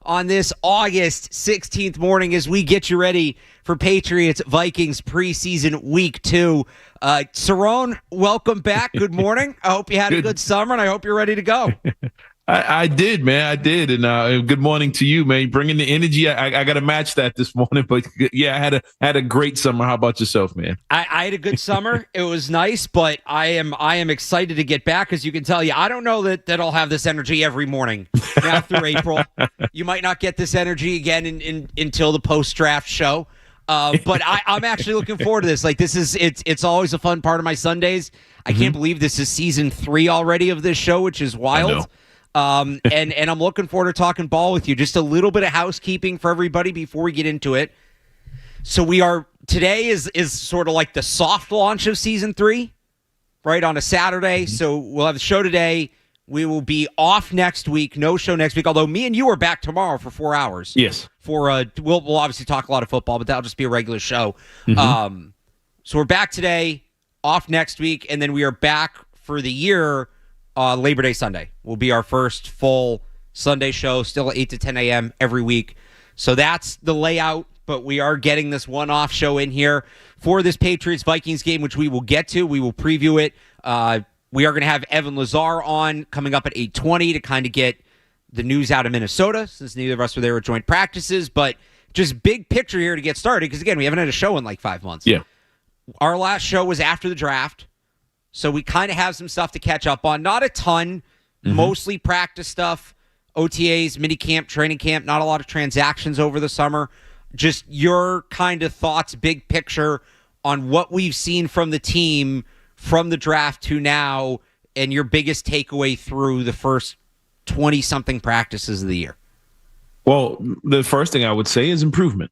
On this August 16th morning as we get you ready for Patriots Vikings preseason week 2. Cerrone, welcome back. Good morning. I hope you had a good summer, and I hope you're ready to go. I did, man. I did. And good morning to you, man. Bringing the energy. I got to match that this morning. But yeah, I had a great summer. How about yourself, man? I had a good summer. It was nice, but I am excited to get back. As you can tell, I don't know that I'll have this energy every morning now through April. You might not get this energy again until the post-draft show. But I'm actually looking forward to this. Like, it's always a fun part of my Sundays. I can't believe this is season 3 already of this show, which is wild. And I'm looking forward to talking ball with you. Just a little bit of housekeeping for everybody before we get into it. So today is sort of like the soft launch of season 3, right, on a Saturday. So we'll have the show today. We will be off next week. No show next week, although me and you are back tomorrow for 4 hours. Yes. We'll obviously talk a lot of football, but that'll just be a regular show. So we're back today, off next week, and then we are back for the year. Labor Day Sunday will be our first full Sunday show, still at 8 to 10 a.m. every week. So that's the layout, but we are getting this one-off show in here for this Patriots-Vikings game, which we will get to. We will preview it. We are going to have Evan Lazar on coming up at 8:20 to kind of get the news out of Minnesota, since neither of us were there at joint practices. But just big picture here to get started, because, again, we haven't had a show in like 5 months. Yeah. Our last show was after the draft. So we kind of have some stuff to catch up on. Not a ton, mostly practice stuff, OTAs, minicamp, training camp, not a lot of transactions over the summer. Just your kind of thoughts, big picture, on what we've seen from the team from the draft to now, and your biggest takeaway through the first 20-something practices of the year. Well, the first thing I would say is improvement.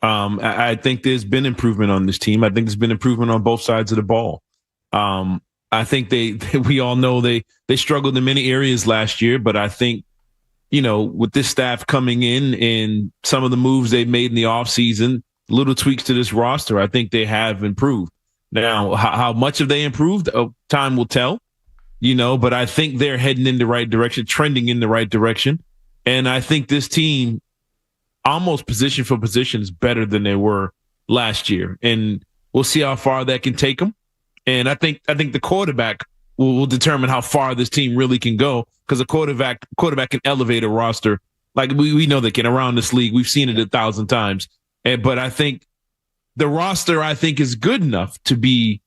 I think there's been improvement on this team. I think there's been improvement on both sides of the ball. I think we all know they struggled in many areas last year, but I think, with this staff coming in and some of the moves they made in the offseason, little tweaks to this roster, I think they have improved. Now, how much have they improved? Time will tell, but I think they're heading in the right direction, trending in the right direction. And I think this team, almost position for position, is better than they were last year. And we'll see how far that can take them. And I think the quarterback will determine how far this team really can go, because a quarterback can elevate a roster. Like we know they can around this league. We've seen it 1,000 times. But I think the roster, is good enough to be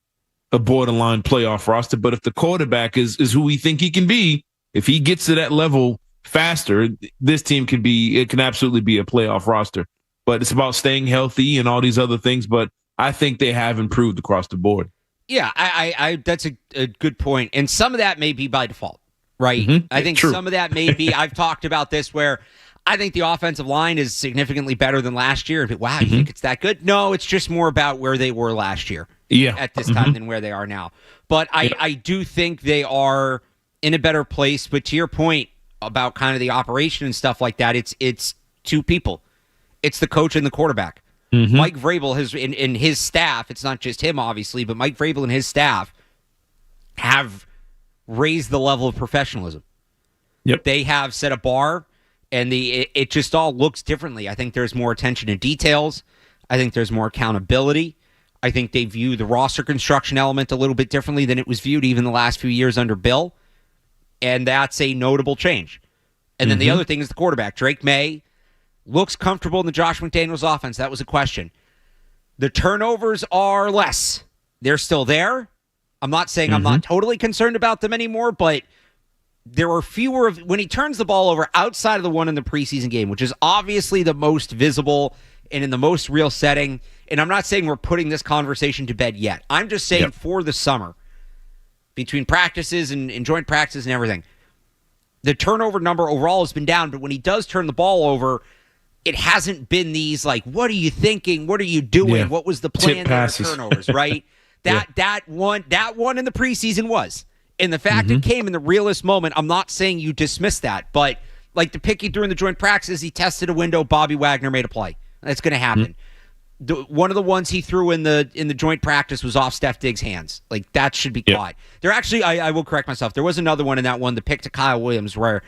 a borderline playoff roster. But if the quarterback is who we think he can be, if he gets to that level faster, this team can absolutely be a playoff roster. But it's about staying healthy and all these other things. But I think they have improved across the board. Yeah, I that's a good point. And some of that may be by default, right? I think some of that may be, I've talked about this, where I think the offensive line is significantly better than last year. Wow, you think it's that good? No, it's just more about where they were last year at this time than where they are now. But I do think they are in a better place. But to your point about kind of the operation and stuff like that, it's two people. It's the coach and the quarterback. Mike Vrabel has, in his staff, it's not just him, obviously, but Mike Vrabel and his staff have raised the level of professionalism. Yep. They have set a bar, and it just all looks differently. I think there's more attention to details. I think there's more accountability. I think they view the roster construction element a little bit differently than it was viewed even the last few years under Bill, and that's a notable change. And then the other thing is the quarterback. Drake May looks comfortable in the Josh McDaniels offense. That was a question. The turnovers are less. They're still there. I'm not saying I'm not totally concerned about them anymore, but there are fewer when he turns the ball over outside of the one in the preseason game, which is obviously the most visible and in the most real setting. And I'm not saying we're putting this conversation to bed yet. I'm just saying for the summer, between practices and joint practices and everything, the turnover number overall has been down, but when he does turn the ball over, it hasn't been these, like, what are you thinking? What are you doing? Yeah. What was the plan there for turnovers, right? That one in the preseason was. And the fact it came in the realest moment, I'm not saying you dismiss that, but like the pick he threw in the joint practices, he tested a window, Bobby Wagner made a play. That's going to happen. One of the ones he threw in the joint practice was off Steph Diggs' hands. Like, that should be caught. There actually, I will correct myself. There was another one in that one, the pick to Kyle Williams, where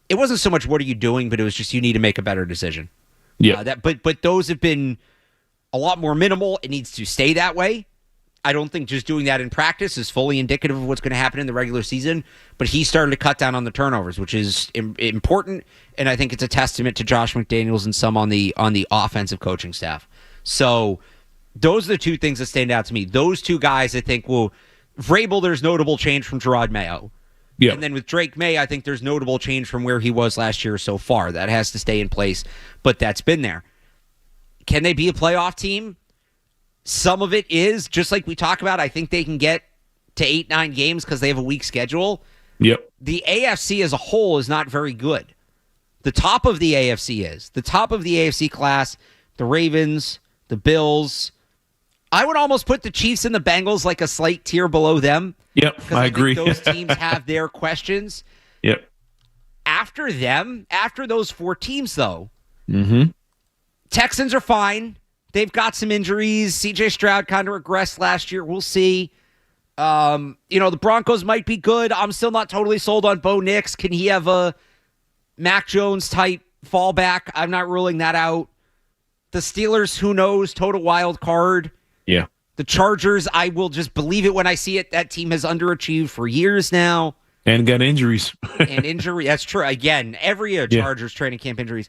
it wasn't so much what are you doing, but it was just you need to make a better decision. Yeah. But those have been a lot more minimal. It needs to stay that way. I don't think just doing that in practice is fully indicative of what's going to happen in the regular season, but he started to cut down on the turnovers, which is important, and I think it's a testament to Josh McDaniels and some on the offensive coaching staff. So those are the two things that stand out to me. Those two guys, I think, Vrabel, there's notable change from Gerard Mayo. Yeah. And then with Drake May, I think there's notable change from where he was last year so far. That has to stay in place, but that's been there. Can they be a playoff team? Some of it is, just like we talk about, I think they can get to 8-9 games because they have a weak schedule. Yep. The AFC as a whole is not very good. The top of the AFC is. The top of the AFC class, the Ravens, the Bills. I would almost put the Chiefs and the Bengals like a slight tier below them. Yep, I agree. Those teams have their questions. Yep. After them, after those 4 teams, though, mm-hmm. Texans are fine. They've got some injuries. C.J. Stroud kind of regressed last year. We'll see. The Broncos might be good. I'm still not totally sold on Bo Nix. Can he have a Mac Jones type fallback? I'm not ruling that out. The Steelers, who knows? Total wild card. Yeah. The Chargers, I will just believe it when I see it. That team has underachieved for years now. And got injuries. That's true. Again, every year, Chargers training camp injuries.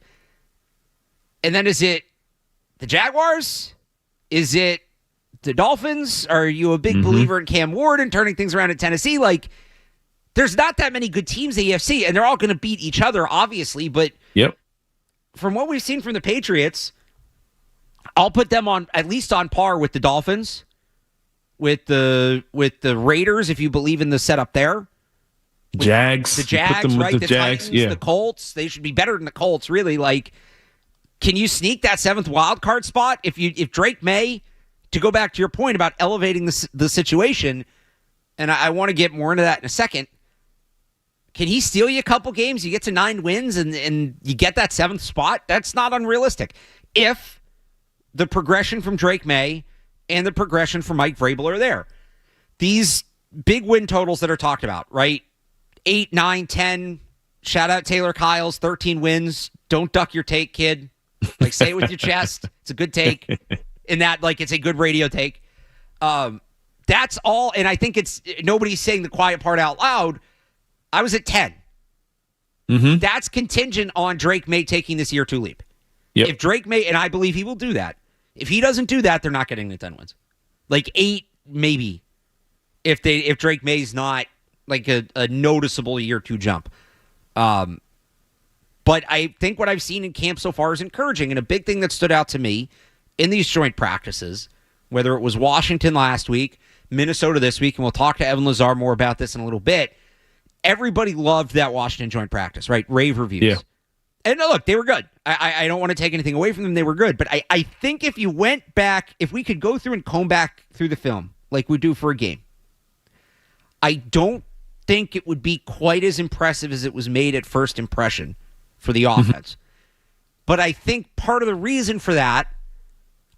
And then is it the Jaguars? Is it the Dolphins? Are you a big believer in Cam Ward and turning things around in Tennessee? Like, there's not that many good teams in the AFC, and they're all going to beat each other, obviously. But from what we've seen from the Patriots, I'll put them on at least on par with the Dolphins, with the Raiders, if you believe in the setup there. Jags. The Jags, right? The Jags, Titans, the Colts. They should be better than the Colts, really. Like, can you sneak that 7th wild card spot? If Drake May, to go back to your point about elevating the situation, and I want to get more into that in a second, can he steal you a couple games? You get to 9 wins and you get that 7th spot? That's not unrealistic. If the progression from Drake May and the progression from Mike Vrabel are there. These big win totals that are talked about, right? 8, 9, 10. Shout out Taylor Kyles, 13 wins. Don't duck your take, kid. Like, say it with your chest. It's a good take. In that, like, it's a good radio take. That's all. And I think it's nobody's saying the quiet part out loud. I was at 10. Mm-hmm. That's contingent on Drake May taking this year 2 leap. Yep. If Drake May, and I believe he will do that. If he doesn't do that, they're not getting the 10 wins. Like 8, maybe. If Drake May's not like a noticeable year 2 jump. But I think what I've seen in camp so far is encouraging. And a big thing that stood out to me in these joint practices, whether it was Washington last week, Minnesota this week, and we'll talk to Evan Lazar more about this in a little bit, everybody loved that Washington joint practice, right? Rave reviews. Yeah. And look, they were good. I don't want to take anything away from them. They were good. But I think if you went back, if we could go through and comb back through the film like we do for a game, I don't think it would be quite as impressive as it was made at first impression for the offense. But I think part of the reason for that,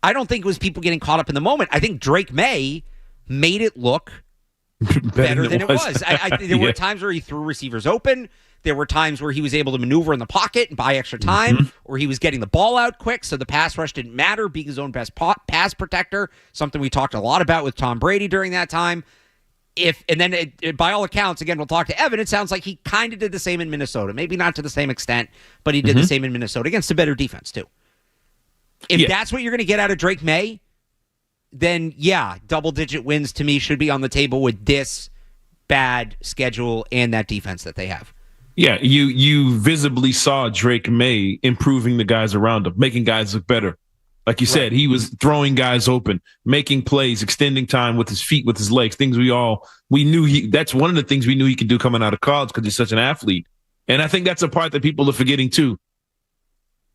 I don't think it was people getting caught up in the moment. I think Drake May made it look better than it was. There were times where he threw receivers open. There were times where he was able to maneuver in the pocket and buy extra time, or he was getting the ball out quick, so the pass rush didn't matter, being his own best pass protector, something we talked a lot about with Tom Brady during that time. By all accounts, again, we'll talk to Evan, it sounds like he kind of did the same in Minnesota. Maybe not to the same extent, but he did the same in Minnesota against a better defense, too. If that's what you're going to get out of Drake May, then, double-digit wins to me should be on the table with this bad schedule and that defense that they have. Yeah, you visibly saw Drake May improving the guys around him, making guys look better. Like you said, he was throwing guys open, making plays, extending time with his feet, with his legs, things we knew that's one of the things we knew he could do coming out of college because he's such an athlete. And I think that's a part that people are forgetting too.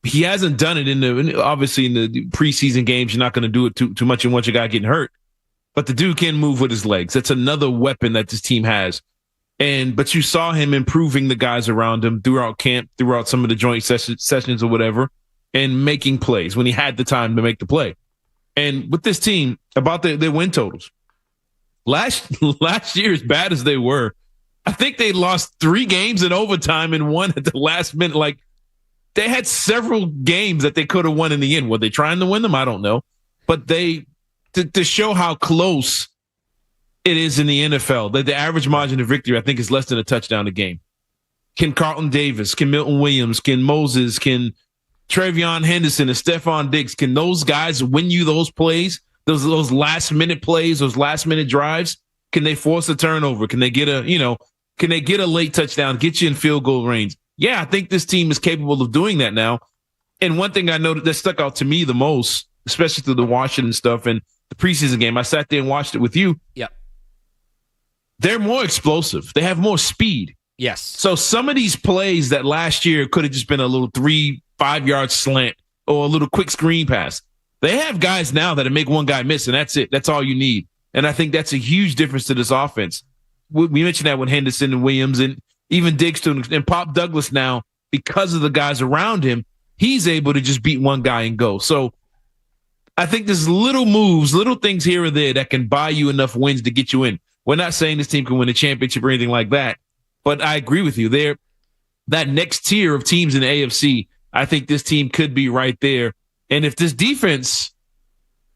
He hasn't done it obviously in the preseason games. You're not going to do it too much and once your guy getting hurt. But the dude can move with his legs. That's another weapon that this team has. But you saw him improving the guys around him throughout camp, throughout some of the joint sessions or whatever, and making plays when he had the time to make the play. And with this team, about their win totals, last year, as bad as they were, I think they lost 3 games in overtime and won at the last minute. Like, they had several games that they could have won in the end. Were they trying to win them? I don't know. But to show how close it is in the NFL, that the average margin of victory, I think, is less than a touchdown a game. Can Carlton Davis, can Milton Williams, can Moses, can Trevion Henderson and Stephon Diggs, can those guys win you those plays, those last minute plays, those last minute drives? Can they force a turnover? Can they get a late touchdown, get you in field goal range? Yeah, I think this team is capable of doing that now. And one thing I noted that stuck out to me the most, especially through the Washington stuff and the preseason game, I sat there and watched it with you. Yep. They're more explosive. They have more speed. Yes. So some of these plays that last year could have just been a little 3-5 yard slant or a little quick screen pass. They have guys now that make one guy miss, and that's it. That's all you need. And I think that's a huge difference to this offense. We mentioned that with Henderson and Williams and even Diggs and Pop Douglas now, because of the guys around him, he's able to just beat one guy and go. So I think there's little moves, little things here or there that can buy you enough wins to get you in. We're not saying this team can win a championship or anything like that, but I agree with you. They're that next tier of teams in the AFC. I think this team could be right there. And if this defense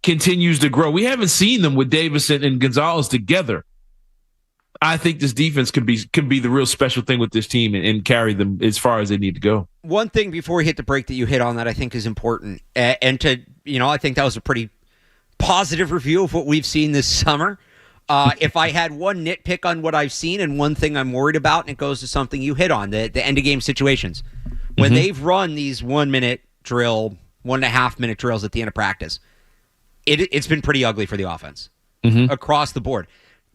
continues to grow, we haven't seen them with Davison and Gonzalez together. I think this defense could be the real special thing with this team and carry them as far as they need to go. One thing before we hit the break that you hit on that I think is important, and I think that was a pretty positive review of what we've seen this summer. If I had one nitpick on what I've seen and one thing I'm worried about, and it goes to something you hit on, the end of game situations. When they've run these 1 minute drill, 1.5 minute drills at the end of practice, it's been pretty ugly for the offense across the board.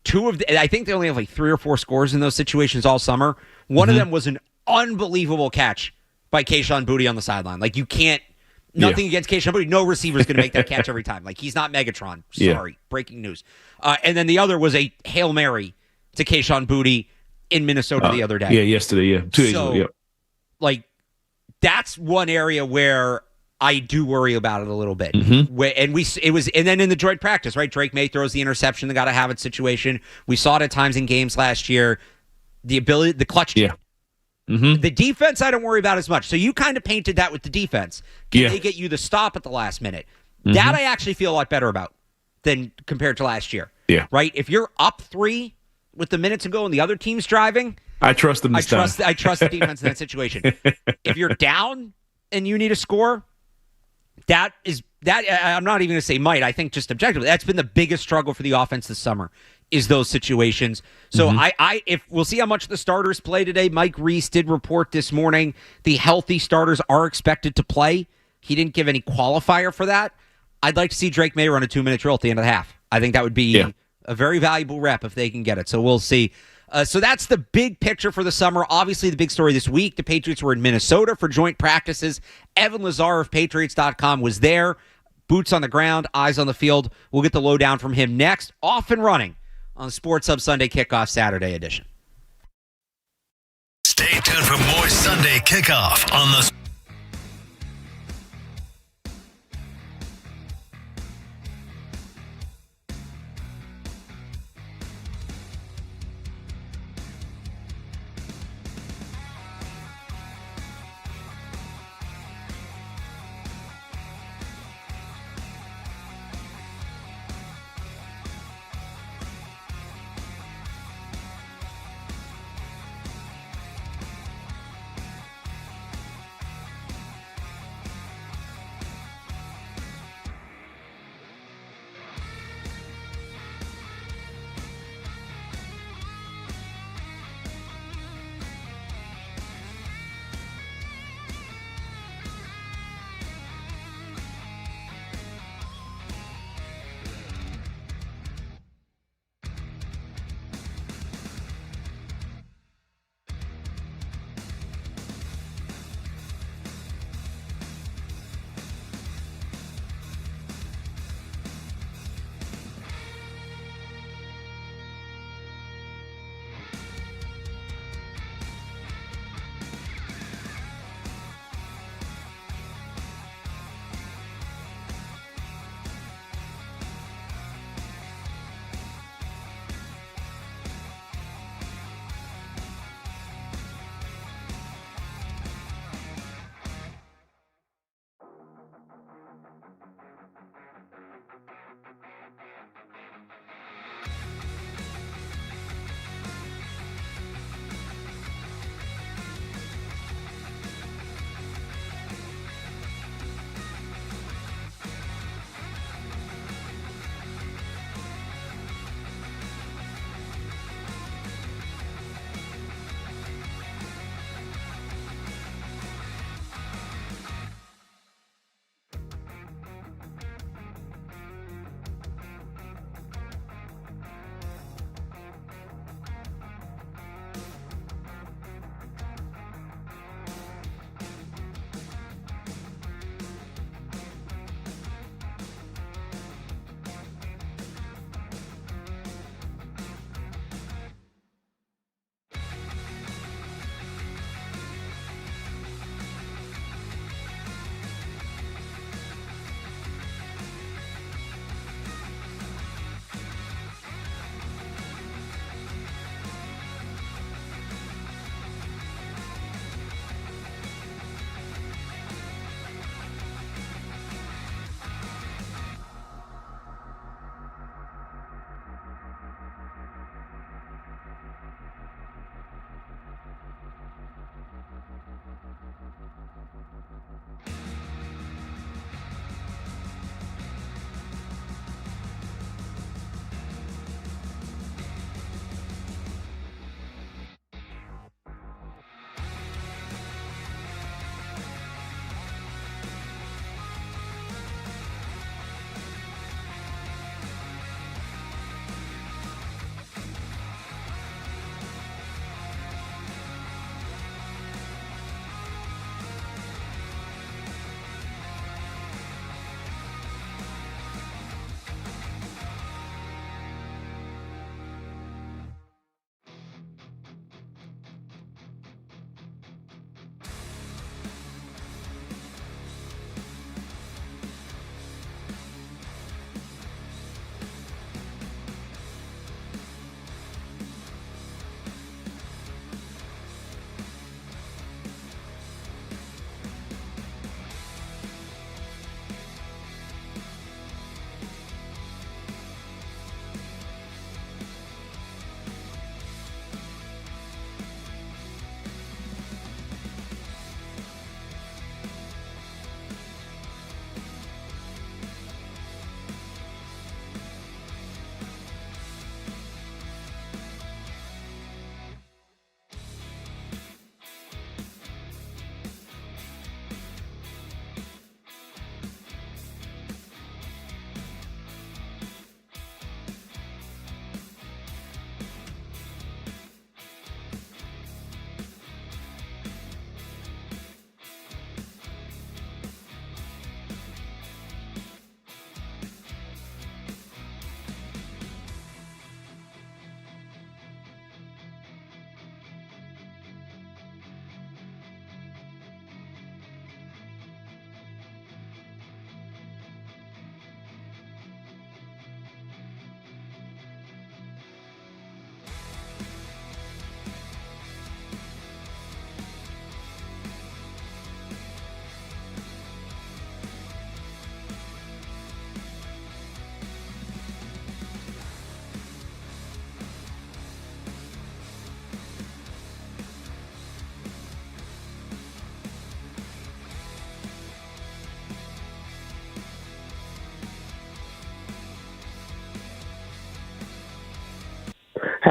I think they only have like 3 or 4 scores in those situations all summer. One of them was an unbelievable catch by Kayshon Boutte on the sideline. Like, you can't, nothing against Kayshon Boutte. No receiver is going to make that catch every time. Like, he's not Megatron. Sorry. Breaking news. And then the other was a Hail Mary to Kayshon Boutte in Minnesota the other day. Yeah, yesterday. Yeah, 2 days ago. Yeah. Like, that's one area where I do worry about it a little bit. And then in the joint practice, right? Drake May throws the interception, the got to have it situation. We saw it at times in games last year. The ability, the clutch. Yeah. The defense, I don't worry about as much. So you kind of painted that with the defense. Can they get you the stop at the last minute? That I actually feel a lot better about than compared to last year. Yeah. Right? If you're up 3 with the minutes to go and the other team's driving, I trust them this time. I trust the defense in that situation. If you're down and you need a score, I'm not even going to say might. I think just objectively, that's been the biggest struggle for the offense this summer, is those situations. So if we'll see how much the starters play today. Mike Reese did report this morning the healthy starters are expected to play. He didn't give any qualifier for that. I'd like to see Drake May run a 2-minute drill at the end of the half. I think that would be a very valuable rep if they can get it. So we'll see. So that's the big picture for the summer. Obviously, the big story this week, the Patriots were in Minnesota for joint practices. Evan Lazar of Patriots.com was there. Boots on the ground, eyes on the field. We'll get the lowdown from him next. Off and running on Sports Hub Sunday Kickoff Saturday edition. Stay tuned for more Sunday Kickoff on the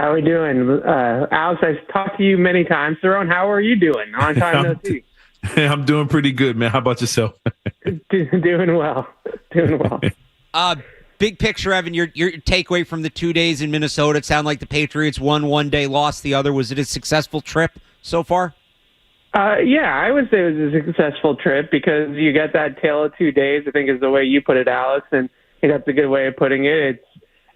How are we doing? Alex, I've talked to you many times. Cerrone, how are you doing? Long time no see. I'm doing pretty good, man. How about yourself? Doing well. Doing well. Big picture, Evan, your takeaway from the 2 days in Minnesota. It sounded like the Patriots won one day, lost the other. Was it a successful trip so far? Yeah, I would say it was a successful trip because you get that tale of 2 days, I think is the way you put it, Alex, and I think that's a good way of putting it.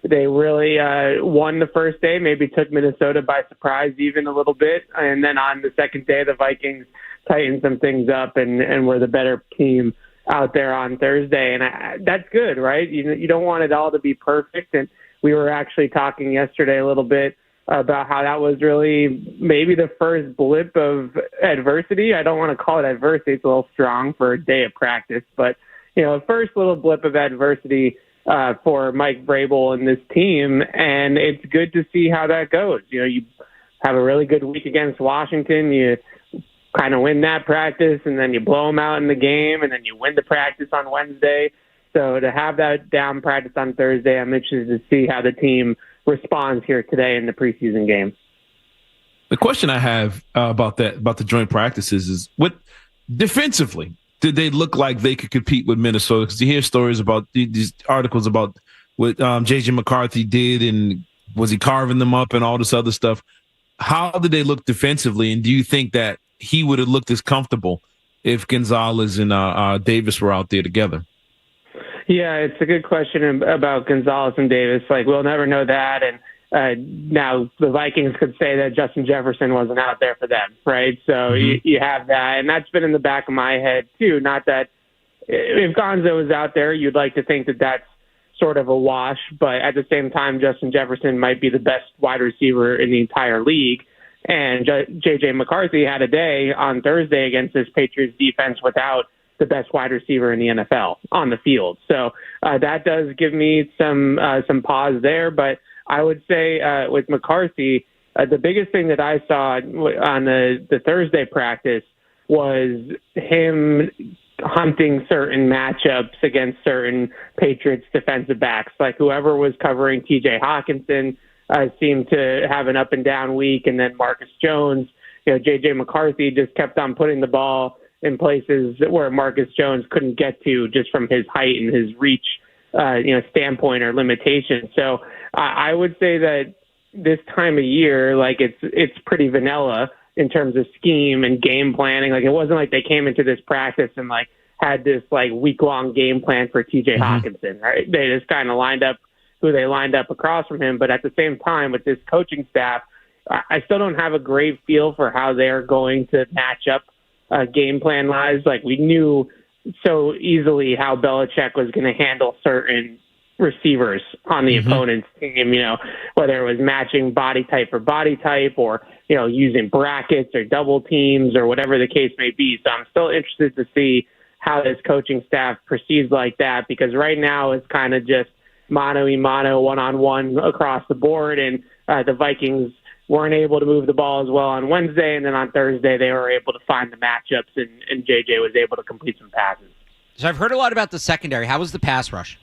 They really won the first day, maybe took Minnesota by surprise even a little bit, and then on the second day, the Vikings tightened some things up and were the better team out there on Thursday, and that's good, right? You don't want it all to be perfect, and we were actually talking yesterday a little bit about how that was really maybe the first blip of adversity. I don't want to call it adversity; it's a little strong for a day of practice, but first little blip of adversity for Mike Vrabel and this team, and it's good to see how that goes. You have a really good week against Washington. You kind of win that practice, and then you blow them out in the game, and then you win the practice on Wednesday. So to have that down practice on Thursday, I'm interested to see how the team responds here today in the preseason game. The question I have about the joint practices is, what defensively did they look like they could compete with Minnesota? Because you hear stories about these articles about what J.J. McCarthy did, and was he carving them up and all this other stuff. How did they look defensively, and do you think that he would have looked as comfortable if Gonzalez and Davis were out there together? Yeah, it's a good question about Gonzalez and Davis. Like, we'll never know that. And now the Vikings could say that Justin Jefferson wasn't out there for them, right? So you have that. And that's been in the back of my head, too. Not that if Gonzo was out there, you'd like to think that that's sort of a wash. But at the same time, Justin Jefferson might be the best wide receiver in the entire league. And J.J. McCarthy had a day on Thursday against this Patriots defense without the best wide receiver in the NFL on the field. So that does give me some pause there. But I would say with McCarthy, the biggest thing that I saw on the Thursday practice was him hunting certain matchups against certain Patriots defensive backs. Like whoever was covering T.J. Hawkinson seemed to have an up and down week, and then Marcus Jones, J.J. McCarthy just kept on putting the ball in places where Marcus Jones couldn't get to just from his height and his reach, standpoint or limitation. So I would say that this time of year, like it's pretty vanilla in terms of scheme and game planning. Like it wasn't like they came into this practice and like had this like week-long game plan for T.J. Hawkinson, right? They just kind of lined up who they lined up across from him. But at the same time, with this coaching staff, I still don't have a great feel for how they're going to match up game plan-wise. Like we knew so easily how Belichick was going to handle certain receivers on the opponent's team, whether it was matching body type for body type or, using brackets or double teams or whatever the case may be. So I'm still interested to see how this coaching staff proceeds like that, because right now it's kind of just mano-a-mano, one-on-one across the board, and the Vikings weren't able to move the ball as well on Wednesday, and then on Thursday they were able to find the matchups, and JJ was able to complete some passes. So I've heard a lot about the secondary. How was the pass rush?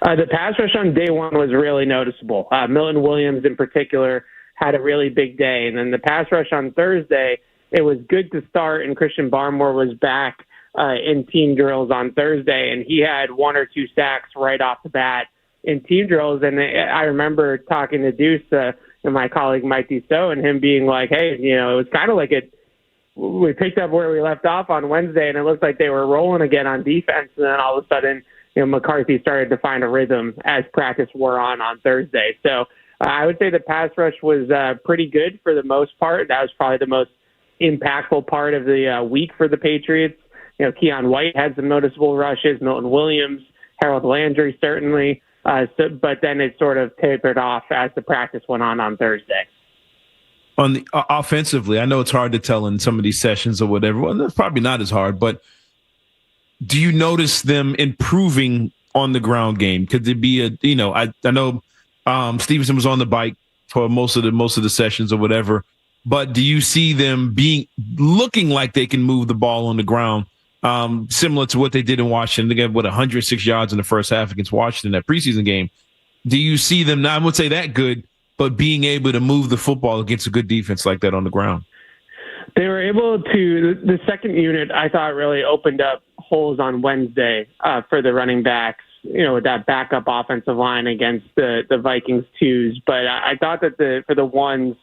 The pass rush on day one was really noticeable. Milton Williams in particular had a really big day, and then the pass rush on Thursday, it was good to start, and Christian Barmore was back in team drills on Thursday, and he had 1 or 2 sacks right off the bat in team drills. And I remember talking to Deuce and my colleague Mike Dussault, and him being like, hey, it was kind of like we picked up where we left off on Wednesday, and it looked like they were rolling again on defense. And then all of a sudden, McCarthy started to find a rhythm as practice wore on Thursday. So I would say the pass rush was pretty good for the most part. That was probably the most impactful part of the week for the Patriots. Keon White had some noticeable rushes, Milton Williams, Harold Landry certainly, but then it sort of tapered off as the practice went on Thursday. On the offensively, I know it's hard to tell in some of these sessions or whatever. Well, that's probably not as hard, but do you notice them improving on the ground game? Could there be I know Stevenson was on the bike for most of the sessions or whatever, but do you see them looking like they can move the ball on the ground? Similar to what they did in Washington. They got 106 yards in the first half against Washington, that preseason game. Do you see them now? I would say that good. but being able to move the football against a good defense like that on the ground. They were able to, the second unit, I thought, really opened up holes on Wednesday for the running backs, with that backup offensive line against the Vikings twos. But I thought that for the ones,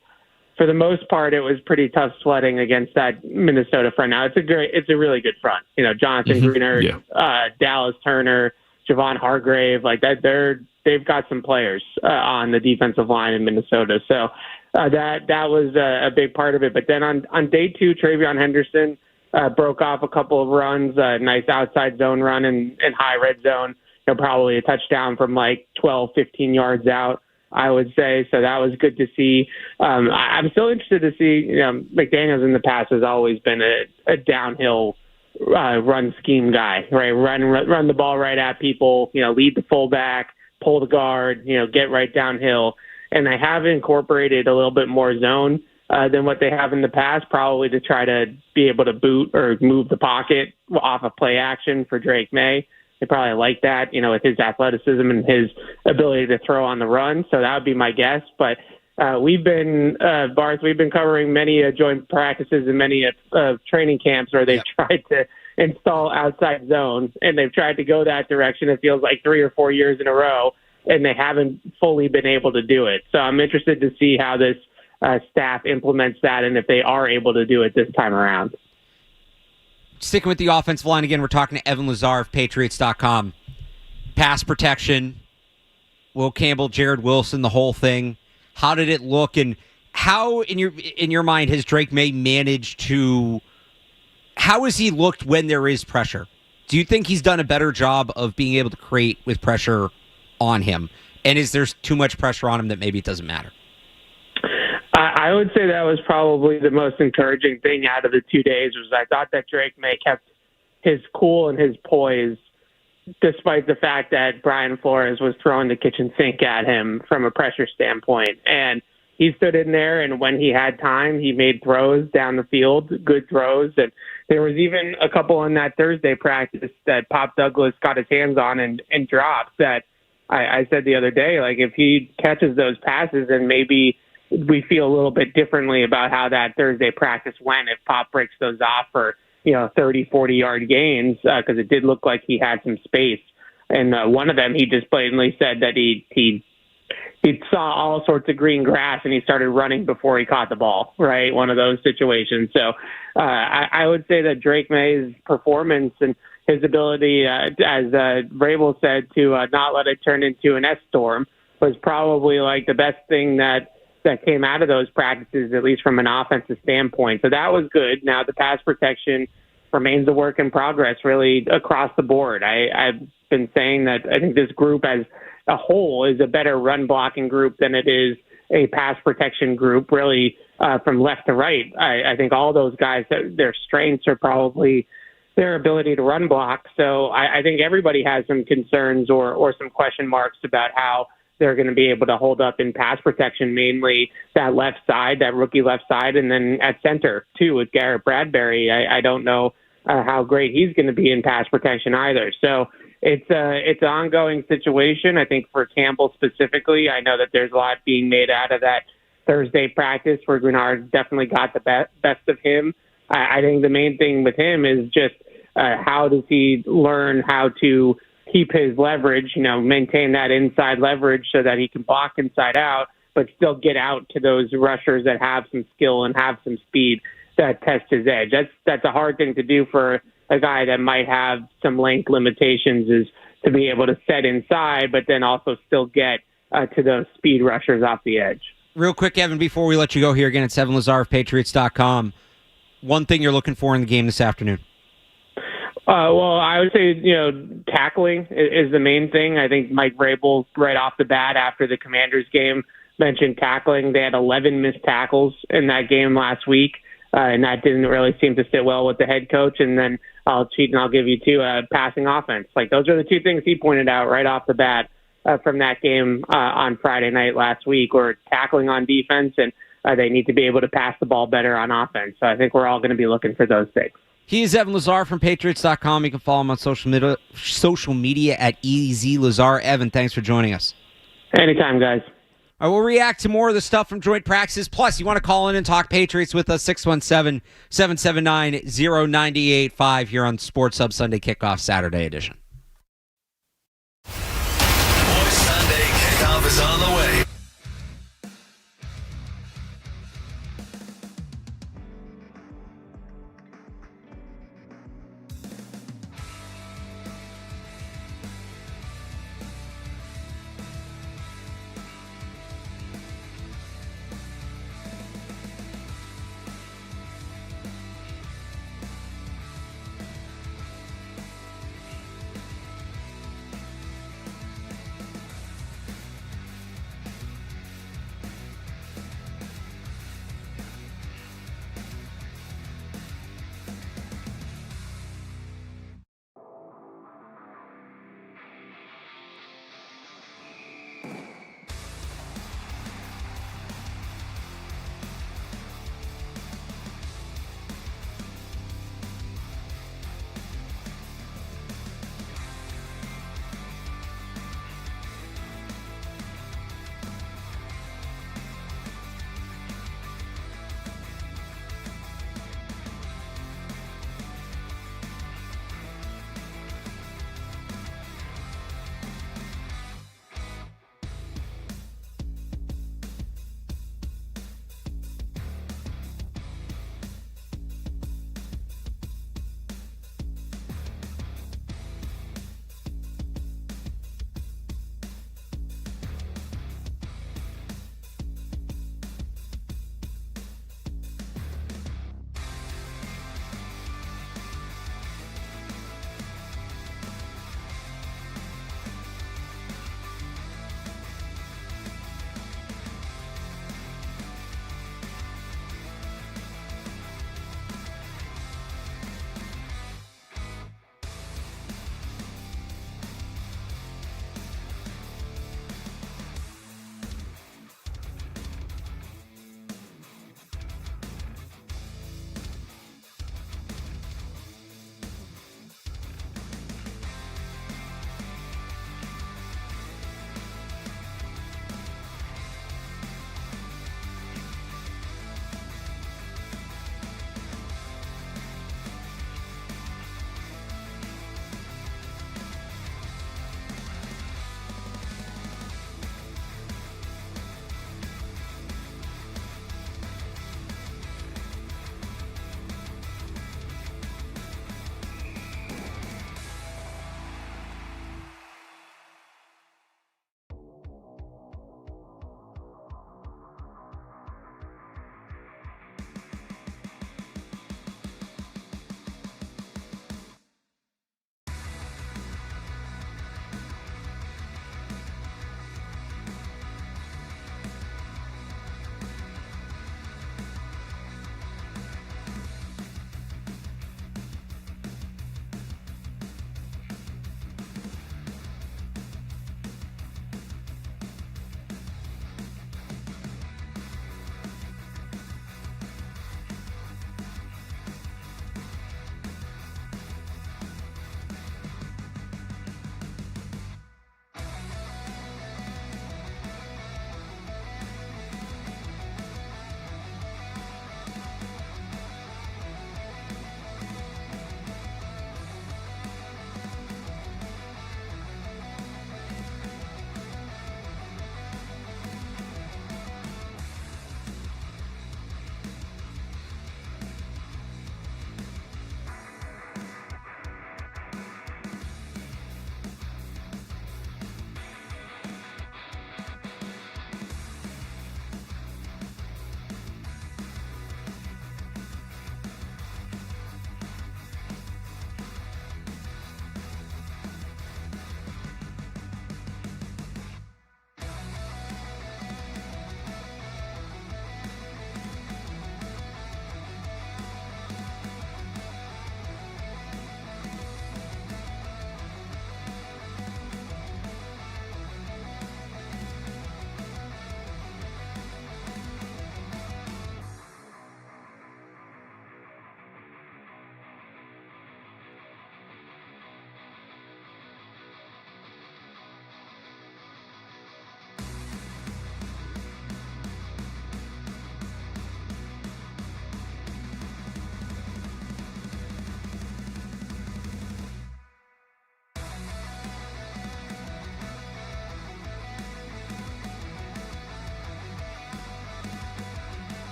for the most part, it was pretty tough sledding against that Minnesota front. Now, it's a really good front. Jonathan Greener, Dallas Turner, Javon Hargrave, like that. They've got some players on the defensive line in Minnesota. So that was a big part of it. But then on day two, Travion Henderson broke off a couple of runs, a nice outside zone run and high red zone, probably a touchdown from like 12, 15 yards out, I would say. So that was good to see. I'm still interested to see, McDaniels in the past has always been a downhill run scheme guy, right? Run the ball right at people, lead the fullback, pull the guard, get right downhill. And they have incorporated a little bit more zone than what they have in the past, probably to try to be able to boot or move the pocket off of play action for Drake May. They probably like that, with his athleticism and his ability to throw on the run. So that would be my guess. But we've been covering many joint practices and many training camps where they've tried to install outside zone, and they've tried to go that direction. It feels like 3 or 4 years in a row, and they haven't fully been able to do it. So I'm interested to see how this staff implements that and if they are able to do it this time around. Sticking with the offensive line again, we're talking to Evan Lazar of Patriots.com. Pass protection, Will Campbell, Jared Wilson, the whole thing. How did it look, and how in your mind has Drake May managed to? How has he looked when there is pressure? Do you think he's done a better job of being able to create with pressure on him? And is there too much pressure on him that maybe it doesn't matter? I would say that was probably the most encouraging thing out of the 2 days. Was I thought that Drake May kept his cool and his poise, despite the fact that Brian Flores was throwing the kitchen sink at him from a pressure standpoint. And he stood in there, and when he had time, he made throws down the field, good throws. And there was even a couple in that Thursday practice that Pop Douglas got his hands on and dropped that I said the other day, like if he catches those passes, and maybe we feel a little bit differently about how that Thursday practice went if Pop breaks those off for, 30, 40-yard gains, because it did look like he had some space. And one of them, he just blatantly said that he saw all sorts of green grass and he started running before he caught the ball, right? One of those situations. So I would say that Drake May's performance and his ability, as Vrabel said, to not let it turn into an S-storm was probably like the best thing that came out of those practices, at least from an offensive standpoint. So that was good. Now the pass protection remains a work in progress really across the board. I've been saying that I think this group as a whole is a better run blocking group than it is a pass protection group, really from left to right. I think all those guys, their strengths are probably their ability to run block. So I think everybody has some concerns or some question marks about how they're going to be able to hold up in pass protection, mainly that left side, that rookie left side, and then at center, too, with Garrett Bradbury. I don't know how great he's going to be in pass protection either. So it's an ongoing situation. I think for Campbell specifically, I know that there's a lot being made out of that Thursday practice where Grenard definitely got the best of him. I think the main thing with him is just how does he learn how to keep his leverage, maintain that inside leverage so that he can block inside out, but still get out to those rushers that have some skill and have some speed that test his edge. That's a hard thing to do for a guy that might have some length limitations, is to be able to set inside, but then also still get to those speed rushers off the edge. Real quick, Evan, before we let you go here again, it's Evan Lazar of Patriots.com. One thing you're looking for in the game this afternoon? Well, I would say, tackling is the main thing. I think Mike Vrabel, right off the bat after the Commanders game, mentioned tackling. They had 11 missed tackles in that game last week, and that didn't really seem to sit well with the head coach. And then I'll cheat and I'll give you two, passing offense. Like those are the two things he pointed out right off the bat from that game on Friday night last week, or tackling on defense, and they need to be able to pass the ball better on offense. So I think we're all going to be looking for those things. He is Evan Lazar from Patriots.com. You can follow him on social media at EZLazar. Evan, thanks for joining us. Anytime, guys. I will react to more of the stuff from joint practices. Plus, you want to call in and talk Patriots with us, 617-779-0985 here on Sports Hub Sunday Kickoff Saturday edition. Boys Sunday Kickoff is on the way.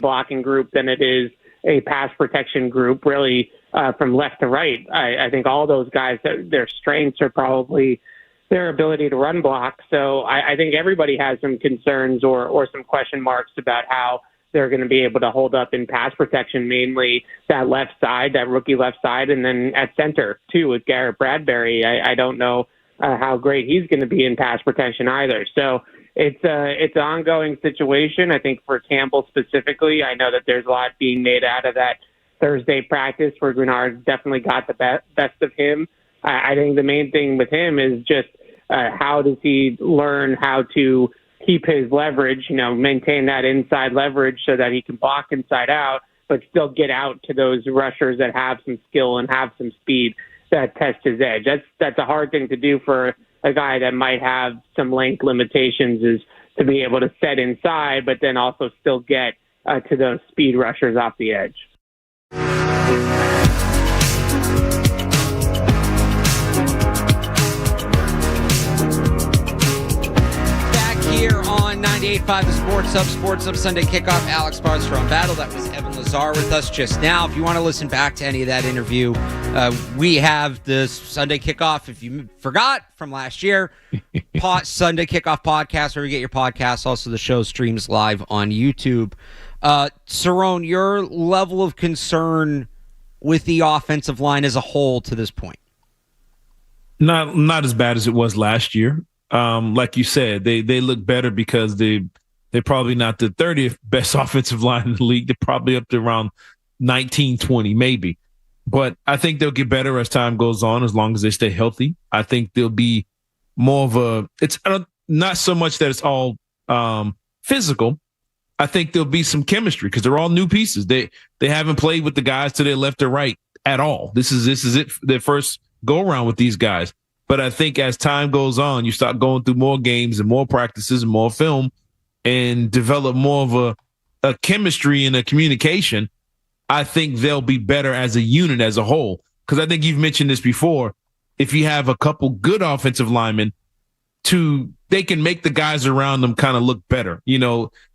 blocking group than it is a pass protection group, really, from left to right. I think all those guys, their strengths are probably their ability to run block. So I think everybody has some concerns or some question marks about how they're going to be able to hold up in pass protection, mainly that left side, that rookie left side, and then at center, too, with Garrett Bradbury. I don't know how great he's going to be in pass protection either. So it's an ongoing situation. I think for Campbell specifically, I know that there's a lot being made out of that Thursday practice where Grenard definitely got the best of him. I think the main thing with him is just how does he learn how to keep his leverage, maintain that inside leverage so that he can block inside out, but still get out to those rushers that have some skill and have some speed that test his edge. That's a hard thing to do for a guy that might have some length limitations, is to be able to set inside, but then also still get to those speed rushers off the edge. Here on 98.5 The Sports Hub Sunday Kickoff, Alex Barth and Cerrone Battle. That was Evan Lazar with us just now. If you want to listen back to any of that interview, we have the Sunday Kickoff, if you forgot, from last year, Sunday Kickoff podcast, where we get your podcasts. Also, the show streams live on YouTube. Cerrone, your level of concern with the offensive line as a whole to this point? Not as bad as it was last year. Like you said, they look better because they're probably not the 30th best offensive line in the league. They're probably up to around 19, 20, maybe. But I think they'll get better as time goes on, as long as they stay healthy. I think they'll be more of it's not so much that it's all physical. I think there'll be some chemistry because they're all new pieces. They haven't played with the guys to their left or right at all. This is it, their first go around with these guys. But I think as time goes on, you start going through more games and more practices and more film and develop more of a chemistry and a communication. I think they'll be better as a unit, as a whole. Because I think you've mentioned this before. If you have a couple good offensive linemen, they can make the guys around them kind of look better,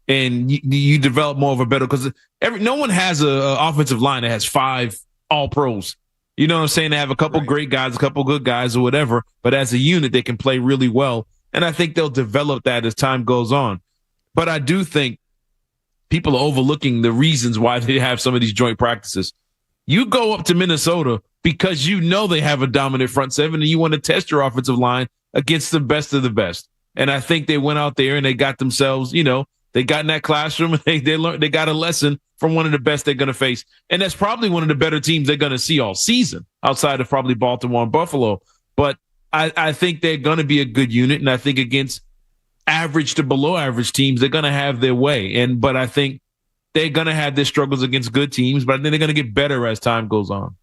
and you develop more of a better, because no one has a offensive line that has 5 all-pros. You know what I'm saying? They have a couple great guys, a couple good guys or whatever, but as a unit, they can play really well. And I think they'll develop that as time goes on. But I do think people are overlooking the reasons why they have some of these joint practices. You go up to Minnesota because they have a dominant front seven and you want to test your offensive line against the best of the best. And I think they went out there and they got themselves, they got in that classroom and they learned, they got a lesson from one of the best they're going to face. And that's probably one of the better teams they're going to see all season, outside of probably Baltimore and Buffalo. But I think they're going to be a good unit. And I think against average to below average teams, they're going to have their way. But I think they're going to have their struggles against good teams, but I think they're going to get better as time goes on.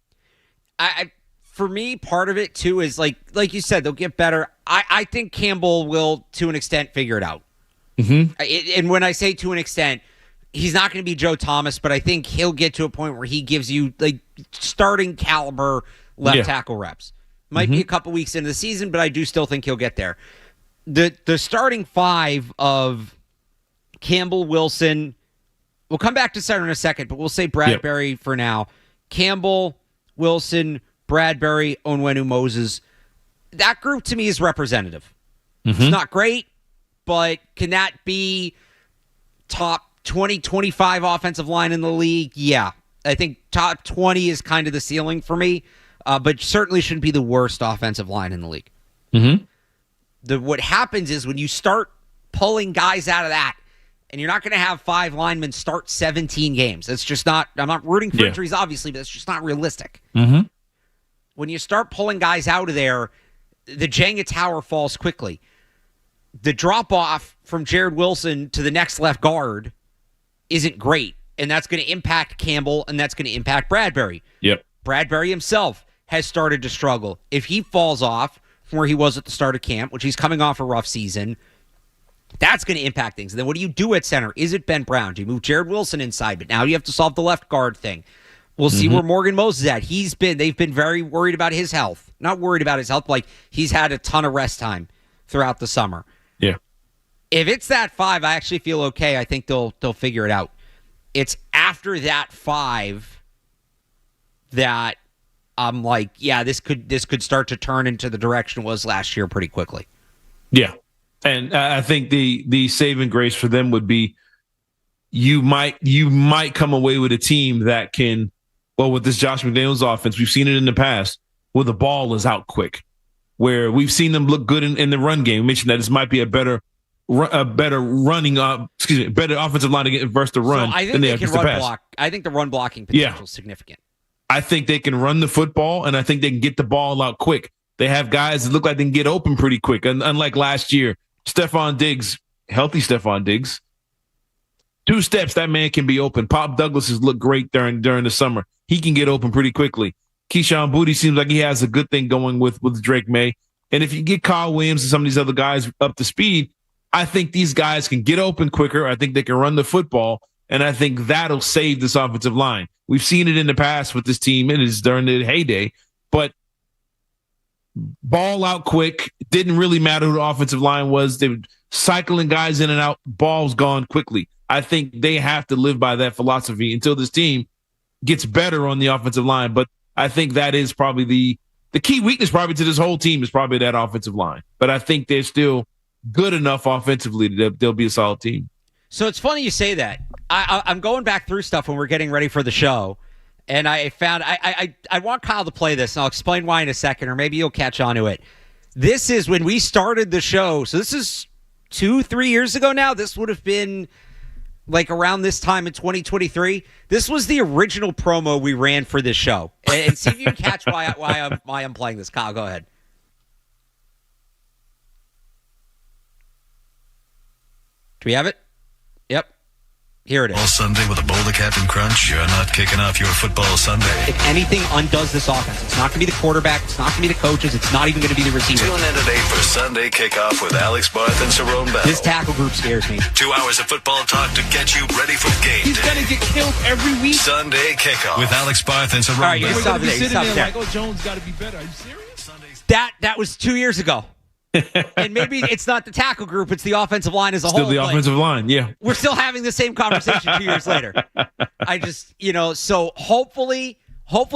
For me, part of it too is like you said, they'll get better. I think Campbell will, to an extent, figure it out. Mm-hmm. And when I say to an extent, he's not going to be Joe Thomas, but I think he'll get to a point where he gives you like starting caliber left tackle reps. Might be a couple weeks into the season, but I do still think he'll get there. The starting 5 of Campbell, Wilson, we'll come back to center in a second, but we'll say Bradbury for now. Campbell, Wilson, Bradbury, Onwenu, Moses. That group to me is representative. Mm-hmm. It's not great, but can that be top 20, 25 offensive line in the league? Yeah. I think top 20 is kind of the ceiling for me, but certainly shouldn't be the worst offensive line in the league. Mm-hmm. What happens is when you start pulling guys out of that, and you're not going to have 5 linemen start 17 games. That's just not, I'm not rooting for injuries, obviously, but that's just not realistic. Mm-hmm. When you start pulling guys out of there, the Jenga tower falls quickly. The drop-off from Jared Wilson to the next left guard isn't great, and that's going to impact Campbell, and that's going to impact Bradbury. Yep. Bradbury himself has started to struggle. If he falls off from where he was at the start of camp, which he's coming off a rough season, that's going to impact things. And then what do you do at center? Is it Ben Brown? Do you move Jared Wilson inside? But now you have to solve the left guard thing. We'll see where Morgan Moses is at. They've been very worried about his health. Not worried about his health, like he's had a ton of rest time throughout the summer. Yeah. If it's that 5, I actually feel okay. I think they'll figure it out. it's after that 5 that I'm like, yeah, this could start to turn into the direction it was last year pretty quickly. Yeah. And I think the saving grace for them would be you might come away with a team that can, well, with this Josh McDaniels offense, we've seen it in the past where the ball is out quick, where we've seen them look good in the run game. We mentioned that this might be a better running, better offensive line to get versus the run. So I think than they can the run pass. block. I think the run blocking potential is significant. I think they can run the football, and I think they can get the ball out quick. They have guys that look like they can get open pretty quick. And unlike last year, Stephon Diggs, healthy Stephon Diggs, 2 steps, that man can be open. Pop Douglas has looked great during the summer. He can get open pretty quickly. Keyshawn Boutte seems like he has a good thing going with Drake May. And if you get Kyle Williams and some of these other guys up to speed, I think these guys can get open quicker. I think they can run the football, and I think that'll save this offensive line. We've seen it in the past with this team, and it's during the heyday, but ball out quick. It didn't really matter who the offensive line was. They were cycling guys in and out. Ball's gone quickly. I think they have to live by that philosophy until this team gets better on the offensive line. But I think that is probably the key weakness probably to this whole team is probably that offensive line. But I think they're still good enough offensively that they'll be a solid team. So it's funny you say that. I'm going back through stuff when we're getting ready for the show, and I found I want Kyle to play this, and I'll explain why in a second, or maybe you'll catch on to it. This is when we started the show, so this is 2-3 years ago now. This would have been like around this time in 2023. This was the original promo we ran for this show, and see if you can catch why I'm playing this. Kyle, go ahead. Do we have it? Yep. Here it is. All Sunday with a bowl of Captain Crunch, you're not kicking off your football Sunday. If anything undoes this offense, it's not going to be the quarterback, it's not going to be the coaches, it's not even going to be the receiver. Tune in today for Sunday Kickoff with Alex Barth and Cerrone Battle. This tackle group scares me. 2 hours of football talk to get you ready for game He's day. going to get killed every week. Stay Kickoff with Alex Barth and Cerrone All right, you Battle. stop there. Sitting Stop there there. like, oh, Jones got to be better. Are you serious? That was 2 years ago. And maybe it's not the tackle group, it's the offensive line as a Still whole. the offensive line, yeah. We're still having the same conversation 2 years later. I just, so hopefully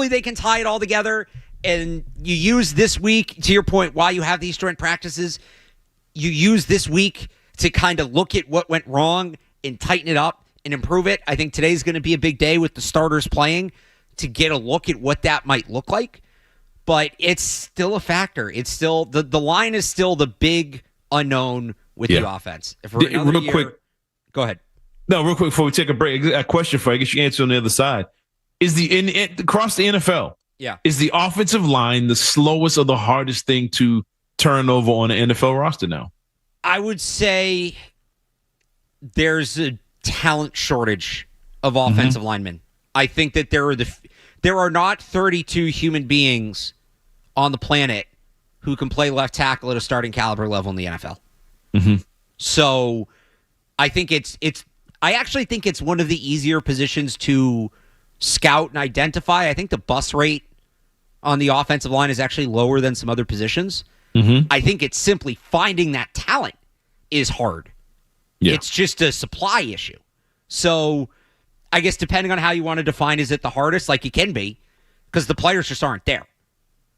they can tie it all together, and you use this week, to your point, while you have these joint practices, you use this week to kind of look at what went wrong and tighten it up and improve it. I think today's going to be a big day with the starters playing to get a look at what that might look like. But it's still a factor. It's still the line is still the big unknown with the offense. If we're Real quick, go ahead. No, real quick before we take a break, a question for you. I guess you answer on the other side. Is across the NFL? Yeah. Is the offensive line the slowest or the hardest thing to turn over on an NFL roster now? I would say there's a talent shortage of offensive linemen. I think that there are not 32 human beings on the planet who can play left tackle at a starting caliber level in the NFL. Mm-hmm. So I think I actually think it's one of the easier positions to scout and identify. I think the bust rate on the offensive line is actually lower than some other positions. Mm-hmm. I think it's simply finding that talent is hard. Yeah. It's just a supply issue. So I guess depending on how you want to define, is it the hardest? Like it can be, because the players just aren't there.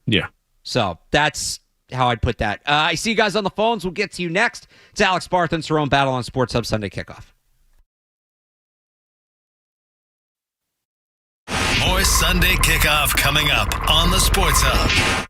Yeah. So that's how I'd put that. I see you guys on the phones. We'll get to you next. It's Alex Barth and Cerrone Battle on Sports Hub Sunday Kickoff. More Sunday Kickoff coming up on the Sports Hub.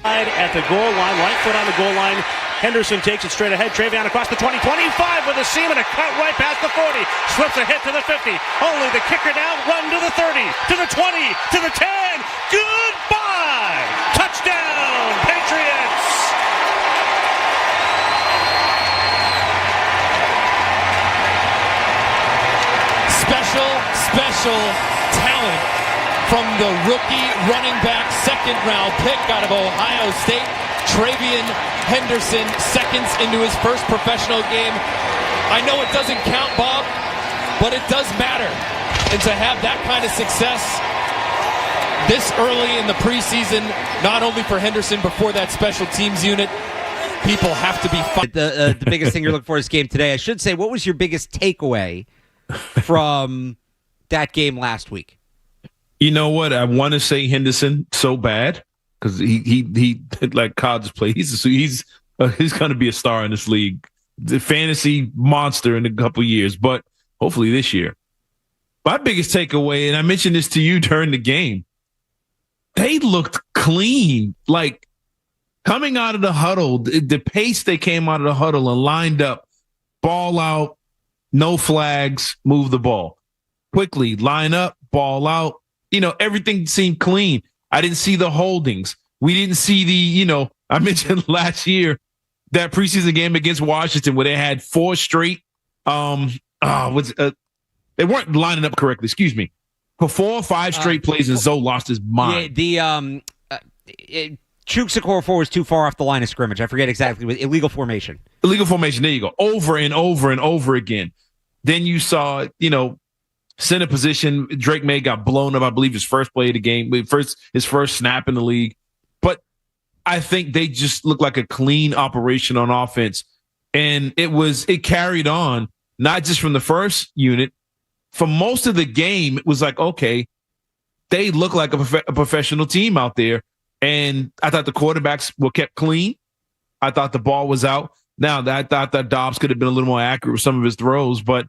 At the goal line, right foot on the goal line. Henderson takes it straight ahead. Travion across the 20, 25 with a seam and a cut right past the 40. Slips a hit to the 50. Only the kicker down, run to the 30, to the 20, to the 10. Goodbye! Touchdown, Patriots! Special talent from the rookie running back, second-round pick out of Ohio State, Travion Henderson, seconds into his first professional game. I know it doesn't count, Bob, but it does matter. And to have that kind of success this early in the preseason, not only for Henderson, but for that special teams unit, people have to be fun. The biggest thing you're looking for this game today, I should say, what was your biggest takeaway from that game last week? You know what? I want to say Henderson so bad because he like college play. He's going to be a star in this league, the fantasy monster in a couple years, but hopefully this year. My biggest takeaway, and I mentioned this to you during the game, they looked clean. Like coming out of the huddle, the pace they came out of the huddle and lined up, ball out, no flags, move the ball. Quickly, line up, ball out. Everything seemed clean. I didn't see the holdings. We didn't see the, I mentioned last year that preseason game against Washington where they had 4 straight. They weren't lining up correctly. Excuse me. For 4 or 5 straight plays, and Zoe lost his mind. Yeah, Chukwuekorfor was too far off the line of scrimmage. I forget exactly. With illegal formation. Illegal formation. There you go. Over and over and over again. Then you saw, center position, Drake May got blown up, I believe, his first play of the game, his first snap in the league. But I think they just looked like a clean operation on offense. And it carried on, not just from the first unit. For most of the game, it was like, okay, they look like a professional team out there. And I thought the quarterbacks were kept clean. I thought the ball was out. Now, I thought that Dobbs could have been a little more accurate with some of his throws, but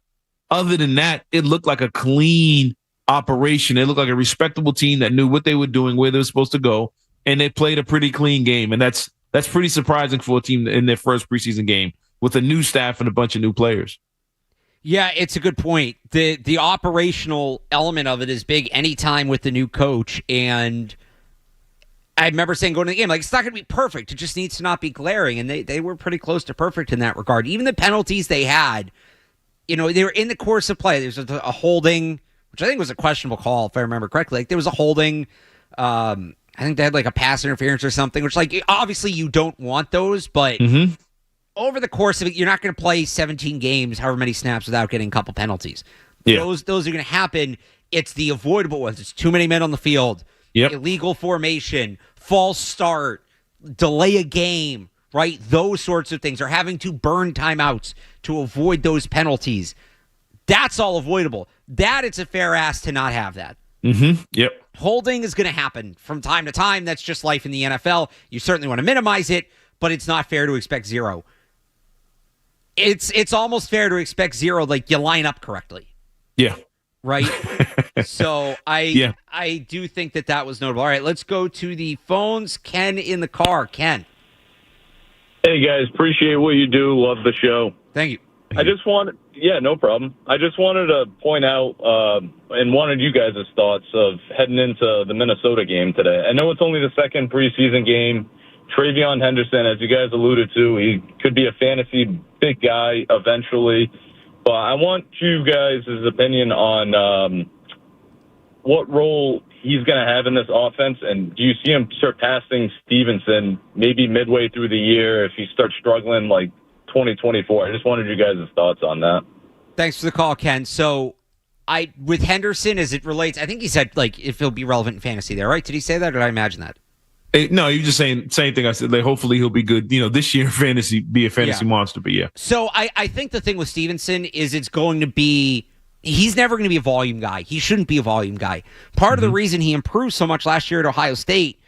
other than that, it looked like a clean operation. It looked like a respectable team that knew what they were doing, where they were supposed to go, and they played a pretty clean game. And that's pretty surprising for a team in their first preseason game with a new staff and a bunch of new players. Yeah, it's a good point. The operational element of it is big anytime with the new coach. And I remember saying going to the game, like, it's not going to be perfect. It just needs to not be glaring. And they were pretty close to perfect in that regard. Even the penalties they had, they were in the course of play. There's a holding, which I think was a questionable call, if I remember correctly. Like, there was a holding. I think they had like a pass interference or something, which, like, obviously you don't want those, but over the course of it, you're not going to play 17 games, however many snaps, without getting a couple penalties. Yeah. Those are going to happen. It's the avoidable ones. It's too many men on the field. Yep. Illegal formation, false start, delay a game, right? Those sorts of things, are having to burn timeouts to avoid those penalties. That's all avoidable. That it's a fair ask to not have that. Yep. Holding is going to happen from time to time. That's just life in the NFL. You certainly want to minimize it, but it's not fair to expect zero. It's almost fair to expect zero, like you line up correctly. Yeah. Right? So I do think that was notable. All right, let's go to the phones. Ken in the car. Ken. Hey, guys. Appreciate what you do. Love the show. Thank you. No problem. I just wanted to point out and wanted you guys' thoughts of heading into the Minnesota game today. I know it's only the second preseason game. Travion Henderson, as you guys alluded to, he could be a fantasy big guy eventually. But I want you guys' opinion on what role he's going to have in this offense, and do you see him surpassing Stevenson maybe midway through the year if he starts struggling like 2024? I just wanted you guys' thoughts on that. Thanks for the call, Ken. So with Henderson, as it relates, I think he said like if he'll be relevant in fantasy there, right? Did he say that, or did I imagine that? No, you were just saying same thing I said. Like, hopefully he'll be good. This year, be a fantasy monster. But yeah. So I think the thing with Stevenson is it's going to be he's never going to be a volume guy. He shouldn't be a volume guy. Part of the reason he improved so much last year at Ohio State,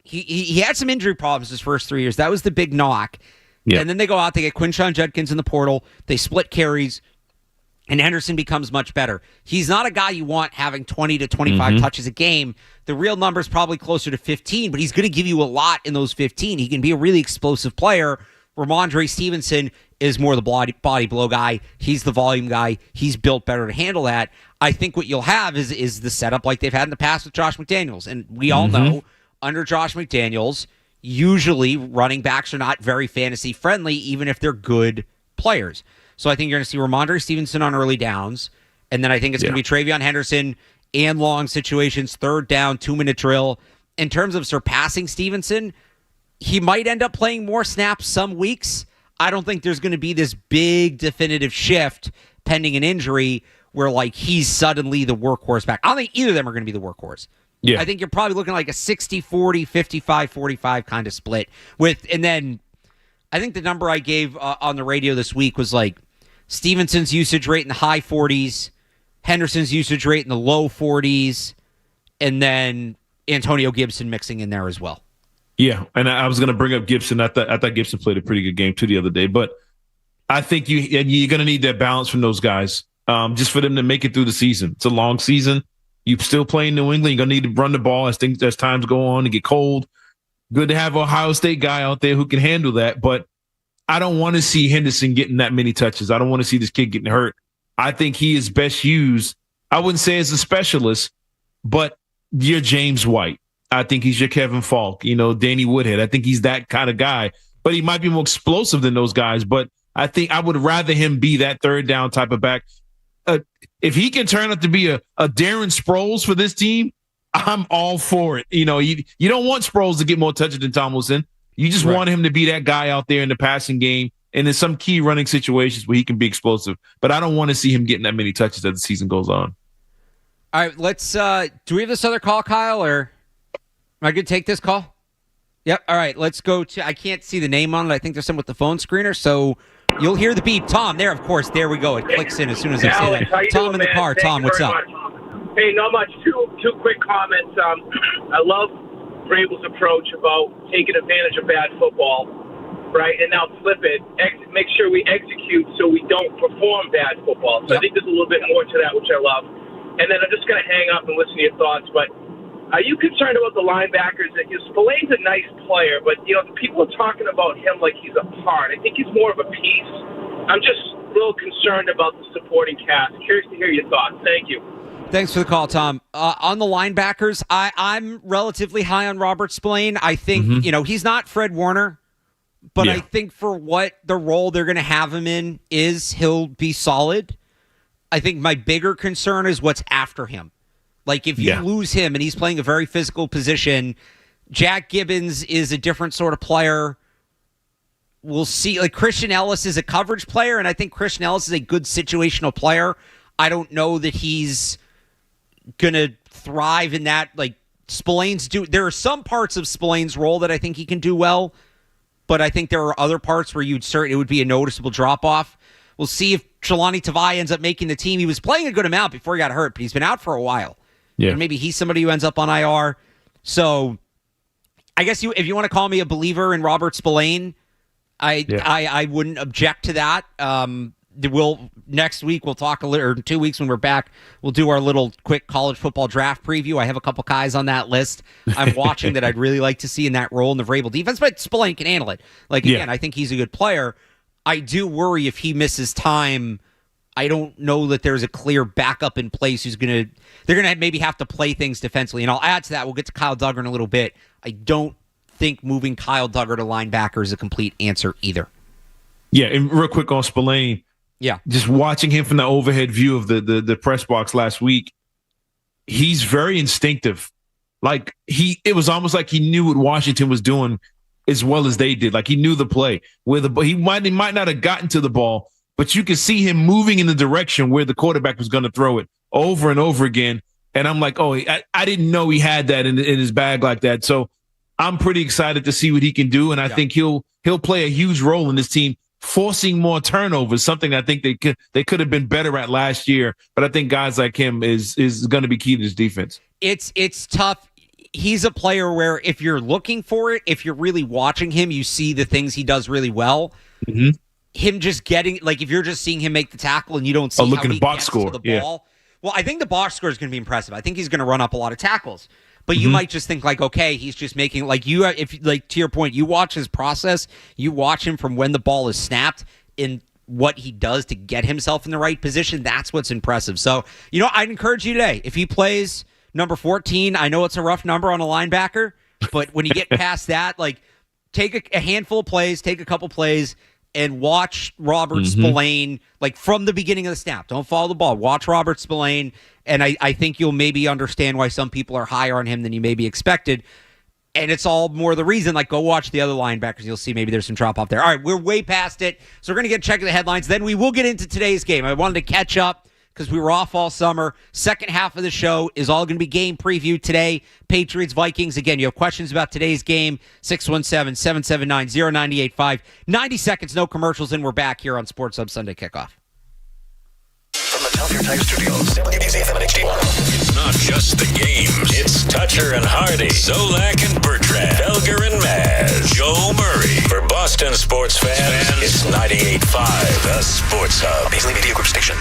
he had some injury problems his first 3 years. That was the big knock. Yeah. And then they go out, they get Quinshon Judkins in the portal. They split carries. and Henderson becomes much better. He's not a guy you want having 20 to 25 touches a game. The real number is probably closer to 15, but he's going to give you a lot in those 15. He can be a really explosive player. Ramondre Stevenson is more the body blow guy. He's the volume guy. He's built better to handle that. I think what you'll have is the setup like they've had in the past with Josh McDaniels. And we all know under Josh McDaniels, usually running backs are not very fantasy friendly, even if they're good players. So I think you're going to see Ramondre Stevenson on early downs, and then I think it's going to be TreVeyon Henderson and long situations, third down, 2-minute drill. In terms of surpassing Stevenson, he might end up playing more snaps some weeks. I don't think there's going to be this big definitive shift pending an injury where like he's suddenly the workhorse back. I don't think either of them are going to be the workhorse. Yeah. I think you're probably looking like a 60-40, 55-45 kind of split and then I think the number I gave on the radio this week was like Stevenson's usage rate in the high 40s, Henderson's usage rate in the low 40s, and then Antonio Gibson mixing in there as well. Yeah, and I was going to bring up Gibson. I thought Gibson played a pretty good game too the other day, but I think you're going to need that balance from those guys just for them to make it through the season. It's a long season. You still play in New England. You're going to need to run the ball as times go on and get cold. Good to have an Ohio State guy out there who can handle that, but I don't want to see Henderson getting that many touches. I don't want to see this kid getting hurt. I think he is best used, I wouldn't say as a specialist, but you're James White. I think he's your Kevin Falk, Danny Woodhead. I think he's that kind of guy, but he might be more explosive than those guys. But I think I would rather him be that third down type of back. If he can turn out to be a Darren Sproles for this team, I'm all for it. You don't want Sproles to get more touches than Tomlinson. You just want him to be that guy out there in the passing game and in some key running situations where he can be explosive. But I don't want to see him getting that many touches as the season goes on. All right, let's do we have this other call, Kyle, or am I good to take this call? Yep. All right, let's go to I can't see the name on it. I think there's some with the phone screener, so you'll hear the beep. Tom, there, of course. There we go. It clicks in as soon as I say that. Tom in the car. Tom, what's up? Hey, not much. Two quick comments. I love Vrabel's approach about taking advantage of bad football, right? And now flip it. Make sure we execute so we don't perform bad football. So I think there's a little bit more to that, which I love. And then I'm just going to hang up and listen to your thoughts. But are you concerned about the linebackers? Spillane's a nice player, but people are talking about him like he's a part. I think he's more of a piece. I'm just a little concerned about the supporting cast. Curious to hear your thoughts. Thank you. Thanks for the call, Tom. On the linebackers, I'm relatively high on Robert Spillane. I think, he's not Fred Warner, but I think for what the role they're going to have him in is, he'll be solid. I think my bigger concern is what's after him. Like, if you lose him and he's playing a very physical position, Jack Gibbons is a different sort of player. We'll see. Like, Christian Ellis is a coverage player, and I think Christian Ellis is a good situational player. I don't know that he's going to thrive in that. Like, there are some parts of Spillane's role that I think he can do well, but I think there are other parts where it would be a noticeable drop-off. We'll see if Shalani Tavai ends up making the team. He was playing a good amount before he got hurt, but he's been out for a while. Yeah. And maybe he's somebody who ends up on IR. So I guess if you want to call me a believer in Robert Spillane, I wouldn't object to that. Next week we'll talk or in 2 weeks when we're back, we'll do our little quick college football draft preview. I have a couple guys on that list I'm watching that I'd really like to see in that role in the Vrabel defense, but Spillane can handle it. Like, again, I think he's a good player. I do worry if he misses time. I don't know that there's a clear backup in place they're going to maybe have to play things defensively. And I'll add to that. We'll get to Kyle Duggar in a little bit. I don't think moving Kyle Duggar to linebacker is a complete answer either. Yeah, and real quick on Spillane. Yeah. Just watching him from the overhead view of the press box last week, he's very instinctive. Like, it was almost like he knew what Washington was doing as well as they did. Like, he knew the play. He might not have gotten to the ball, but you could see him moving in the direction where the quarterback was going to throw it over and over again. And I'm like, I didn't know he had that in his bag like that. So I'm pretty excited to see what he can do. And I think he'll play a huge role in this team, forcing more turnovers, something I think they could have been better at last year. But I think guys like him is going to be key to this defense. It's tough. He's a player where if you're looking for it, if you're really watching him, you see the things he does really well. Mm-hmm. him just getting, like, if you're just seeing him make the tackle and you don't see look how at he the box gets score. to the ball. Well, I think the box score is going to be impressive. I think he's going to run up a lot of tackles. But you might just think, like, okay, he's just making, like, to your point, you watch his process, you watch him from when the ball is snapped and what he does to get himself in the right position. That's what's impressive. So, I'd encourage you today, if he plays number 14, I know it's a rough number on a linebacker, but when you get past that, like, take a handful of plays, take a couple plays, and watch Robert Spillane, like, from the beginning of the snap. Don't follow the ball. Watch Robert Spillane, and I think you'll maybe understand why some people are higher on him than you maybe expected. And it's all more the reason, like, go watch the other linebackers. You'll see maybe there's some drop-off there. All right, we're way past it, so we're going to get checking the headlines. Then we will get into today's game. I wanted to catch up because we were off all summer. Second half of the show is all going to be game preview today. Patriots-Vikings. Again, you have questions about today's game, 617-779-0985. 90 seconds, no commercials, and we're back here on Sports Hub Sunday Kickoff. From the Telfair Tire Studios, WBZ FM and HD1. It's not just the games. It's Toucher and Hardy, Zolak and Bertrand, Felger and Maz, Joe Murray. For Boston sports fans, it's 98.5, the Sports Hub. Beasley Media Group Station.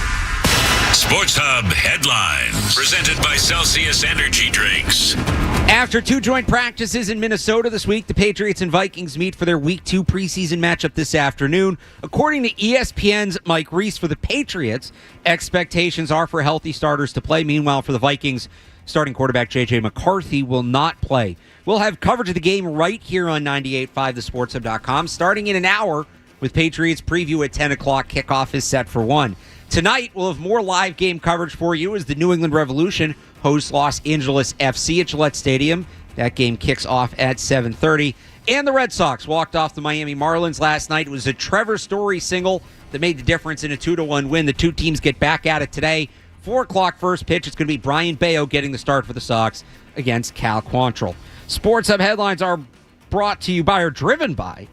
Sports Hub headlines, presented by Celsius Energy Drinks. After 2 joint practices in Minnesota this week, the Patriots and Vikings meet for their Week 2 preseason matchup this afternoon. According to ESPN's Mike Reese, for the Patriots, expectations are for healthy starters to play. Meanwhile, for the Vikings, starting quarterback J.J. McCarthy will not play. We'll have coverage of the game right here on 98.5 thesportshub.com, starting in an hour with Patriots preview at 10 o'clock. Kickoff is set for 1. Tonight, we'll have more live game coverage for you as the New England Revolution hosts Los Angeles FC at Gillette Stadium. That game kicks off at 7:30. And the Red Sox walked off the Miami Marlins last night. It was a Trevor Story single that made the difference in a 2-1 win. The two teams get back at it today. 4 o'clock first pitch. It's going to be Brian Bayo getting the start for the Sox against Cal Quantrill. Sports Hub headlines are brought to you by or driven by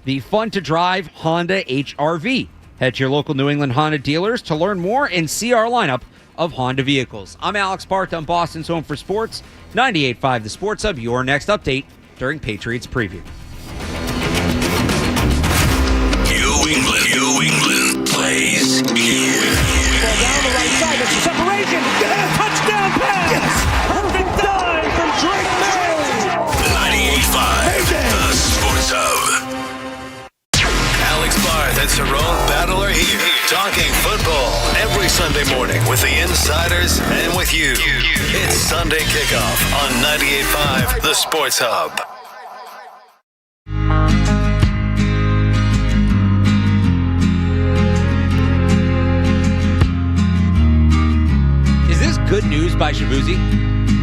the fun-to-drive Honda HR-V. Head to your local New England Honda dealers to learn more and see our lineup of Honda vehicles. I'm Alex Barth on Boston's Home for Sports, 98.5 The Sports Hub, your next update during Patriots Preview. New England plays here. Ball down the right side, there's a separation. Touchdown pass. Perfect dive from Drake May. 98.5 The Sports Hub. Alex Barth and Cerrone Battle are here, talking football every Sunday morning with the insiders and with you. It's Sunday Kickoff on 98.5 The Sports Hub. Is this good news by Shabuzi?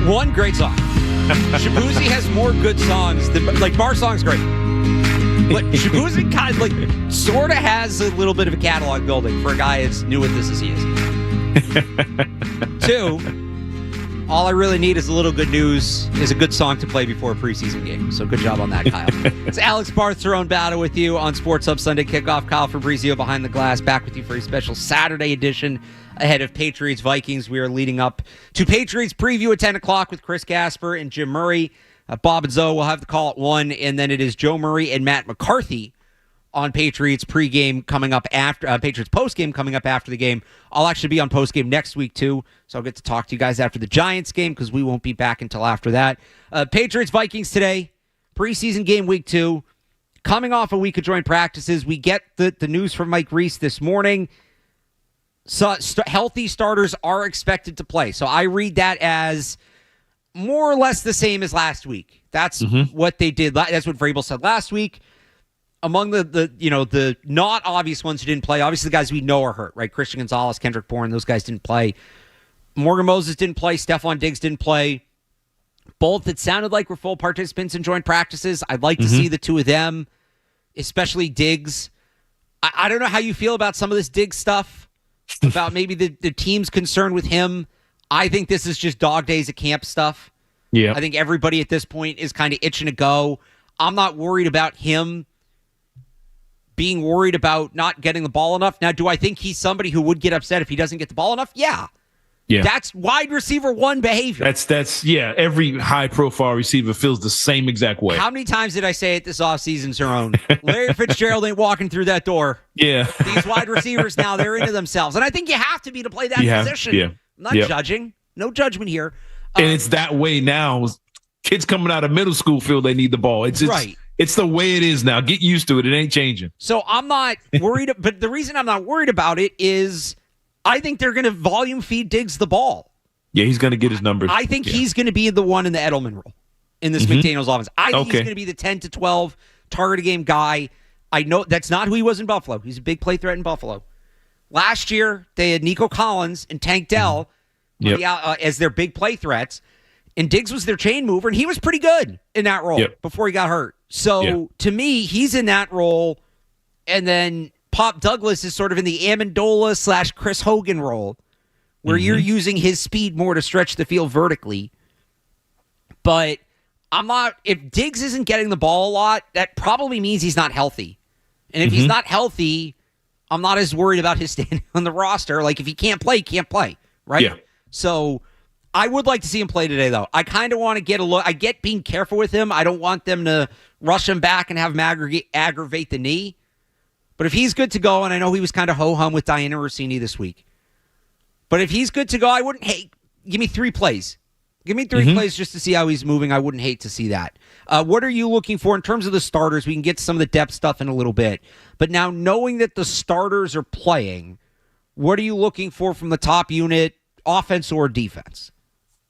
One great song. Shabuzi has more good songs than, like, Bar's song's great. But Shabuzi kind of, like, sort of has a little bit of a catalog building for a guy as new at this as he is. 2, all I really need is a little good news, is a good song to play before a preseason game. So good job on that, Kyle. It's Alex Barth, Cerrone Battle with you on Sports Hub Sunday Kickoff. Kyle Fabrizio behind the glass, back with you for a special Saturday edition ahead of Patriots Vikings. We are leading up to Patriots preview at 10 o'clock with Chris Gasper and Jim Murray. Bob and Zoe will have the call at 1, and then it is Joe Murray and Matt McCarthy on Patriots pregame coming up after Patriots postgame coming up after the game. I'll actually be on postgame next week too, so I'll get to talk to you guys after the Giants game because we won't be back until after that. Patriots Vikings today, preseason game week 2, coming off a week of joint practices. We get the news from Mike Reese this morning. So healthy starters are expected to play. So I read that as more or less the same as last week. That's what they did. That's what Vrabel said last week. Among the not obvious ones who didn't play, obviously the guys we know are hurt, right? Christian Gonzalez, Kendrick Bourne, those guys didn't play. Morgan Moses didn't play. Stephon Diggs didn't play. Both, it sounded like, were full participants in joint practices. I'd like to see the two of them, especially Diggs. I don't know how you feel about some of this Diggs stuff, about maybe the team's concern with him. I think this is just dog days at camp stuff. Yeah. I think everybody at this point is kind of itching to go. I'm not worried about him being worried about not getting the ball enough. Now, do I think he's somebody who would get upset if he doesn't get the ball enough? Yeah. Yeah. That's wide receiver one behavior. That's every high-profile receiver feels the same exact way. How many times did I say it this offseason, Cerrone? Larry Fitzgerald ain't walking through that door. Yeah. These wide receivers now, they're into themselves. And I think you have to be to play that position. Yeah. I'm not judging. No judgment here. And it's that way now. Kids coming out of middle school feel they need the ball. It's right. It's the way it is now. Get used to it. It ain't changing. So I'm not worried. But the reason I'm not worried about it is I think they're going to volume feed Diggs the ball. Yeah, he's going to get his numbers. I think he's going to be the one in the Edelman role in this McDaniels offense. I think he's going to be the 10 to 12 target a game guy. I know that's not who he was in Buffalo. He's a big play threat in Buffalo. Last year, they had Nico Collins and Tank Dell as their big play threats, and Diggs was their chain mover, and he was pretty good in that role before he got hurt. So to me, he's in that role, and then Pop Douglas is sort of in the Amendola / Chris Hogan role, where you're using his speed more to stretch the field vertically. But if Diggs isn't getting the ball a lot, that probably means he's not healthy. And if he's not healthy, I'm not as worried about his standing on the roster. Like, if he can't play, he can't play, right? Yeah. So I would like to see him play today, though. I kind of want to get a look. I get being careful with him. I don't want them to rush him back and have him aggravate the knee. But if he's good to go, and I know he was kind of ho-hum with Diana Rossini this week, but if he's good to go, I wouldn't hate. Give me 3 plays. Give me 3 plays just to see how he's moving. I wouldn't hate to see that. What are you looking for in terms of the starters? We can get to some of the depth stuff in a little bit. But now, knowing that the starters are playing, what are you looking for from the top unit, offense or defense?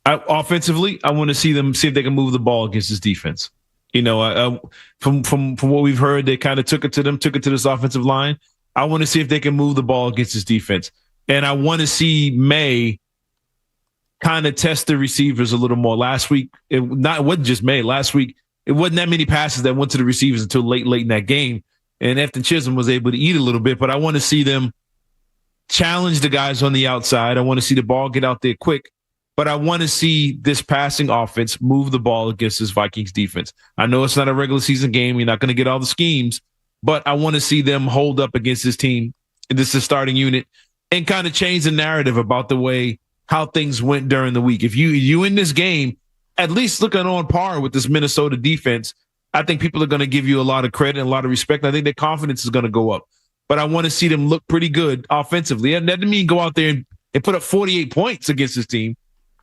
Offensively, I want to see if they can move the ball against this defense. You know, from what we've heard, they kind of took it to this offensive line. I want to see if they can move the ball against this defense. And I want to see May kind of test the receivers a little more. Last week, it wasn't just May. Last week, it wasn't that many passes that went to the receivers until late in that game. And Efton Chisholm was able to eat a little bit. But I want to see them challenge the guys on the outside. I want to see the ball get out there quick. But I want to see this passing offense move the ball against this Vikings defense. I know it's not a regular season game. You're not going to get all the schemes. But I want to see them hold up against this team. This is starting unit. And kind of change the narrative about the way how things went during the week. If you in this game, at least looking on par with this Minnesota defense, I think people are going to give you a lot of credit and a lot of respect. I think their confidence is going to go up. But I want to see them look pretty good offensively. And that doesn't mean go out there and put up 48 points against this team.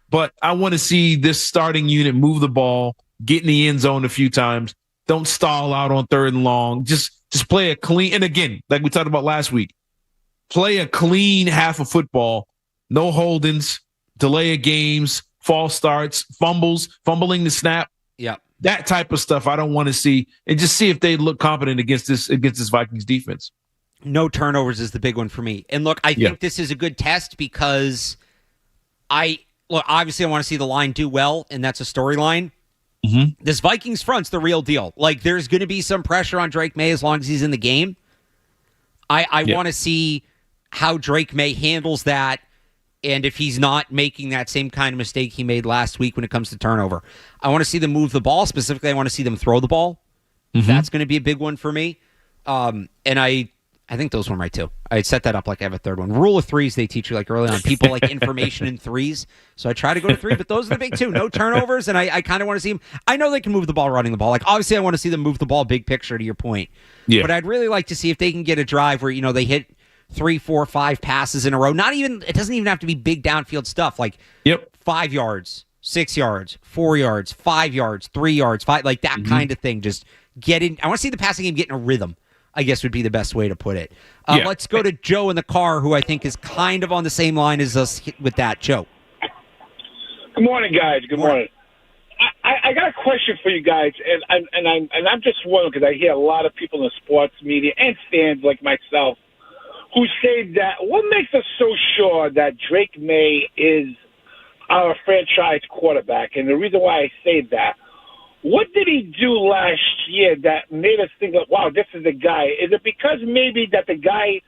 But I want to see this starting unit move the ball, get in the end zone a few times. Don't stall out on 3rd and long. Just play a clean. And again, like we talked about last week, play a clean half of football. No holdings, delay of games, false starts, fumbling the snap. Yeah. That type of stuff I don't want to see. And just see if they look competent against this Vikings defense. No turnovers is the big one for me. And look, I think this is a good test because obviously I want to see the line do well, and that's a storyline. This Vikings front's the real deal. Like, there's going to be some pressure on Drake May as long as he's in the game. I want to see how Drake May handles that, and if he's not making that same kind of mistake he made last week when it comes to turnover. I want to see them move the ball. Specifically, I want to see them throw the ball. That's going to be a big one for me. And I think those one right too. I set that up like I have a third one. Rule of threes they teach you like early on. People like information in threes. So I try to go to 3, but those are the big 2. No turnovers, and I kind of want to see them. I know they can move the ball running the ball. Like, obviously I want to see them move the ball big picture to your point. Yeah. But I'd really like to see if they can get a drive where, they hit 3, 4, 5 passes in a row. It doesn't even have to be big downfield stuff. Like 5 yards, 6 yards, 4 yards, 5 yards, 3 yards, 5, like that kind of thing. Just get in. I want to see the passing game get in a rhythm, I guess would be the best way to put it. Let's go to Joe in the car, who I think is kind of on the same line as us with that. Joe. Good morning, guys. Good morning. I got a question for you guys, and I'm just wondering because I hear a lot of people in the sports media and fans like myself who say that what makes us so sure that Drake May is our franchise quarterback, and the reason why I say that. What did he do last year that made us think, wow, this is the guy? Is it because maybe that the guy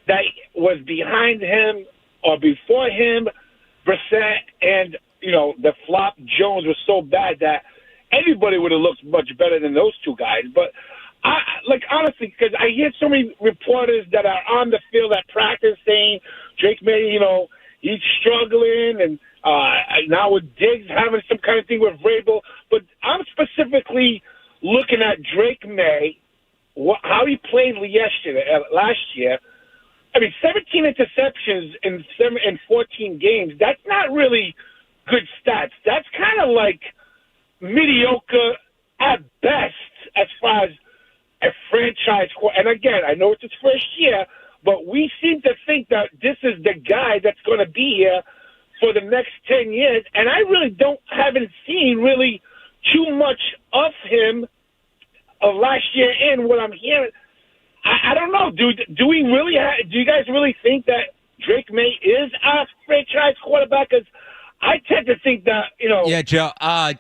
that was behind him or before him, Brissett, and, the flop Jones was so bad that anybody would have looked much better than those 2 guys? But, honestly, because I hear so many reporters that are on the field at practice saying Drake May, he's struggling, and now with Diggs having some kind of thing with Vrabel. But I'm specifically looking at Drake May, how he played last year. I mean, 17 interceptions in 14 games. That's not really good stats. That's kind of like mediocre at best as far as a franchise. And again, I know it's his first year, but we seem to think that this is the guy that's going to be here for the next 10 years. And I really haven't seen really too much of him of last year in what I'm hearing. I don't know. Do we really do you guys really think that Drake May is a franchise quarterback? Because I tend to think that, Yeah, Joe,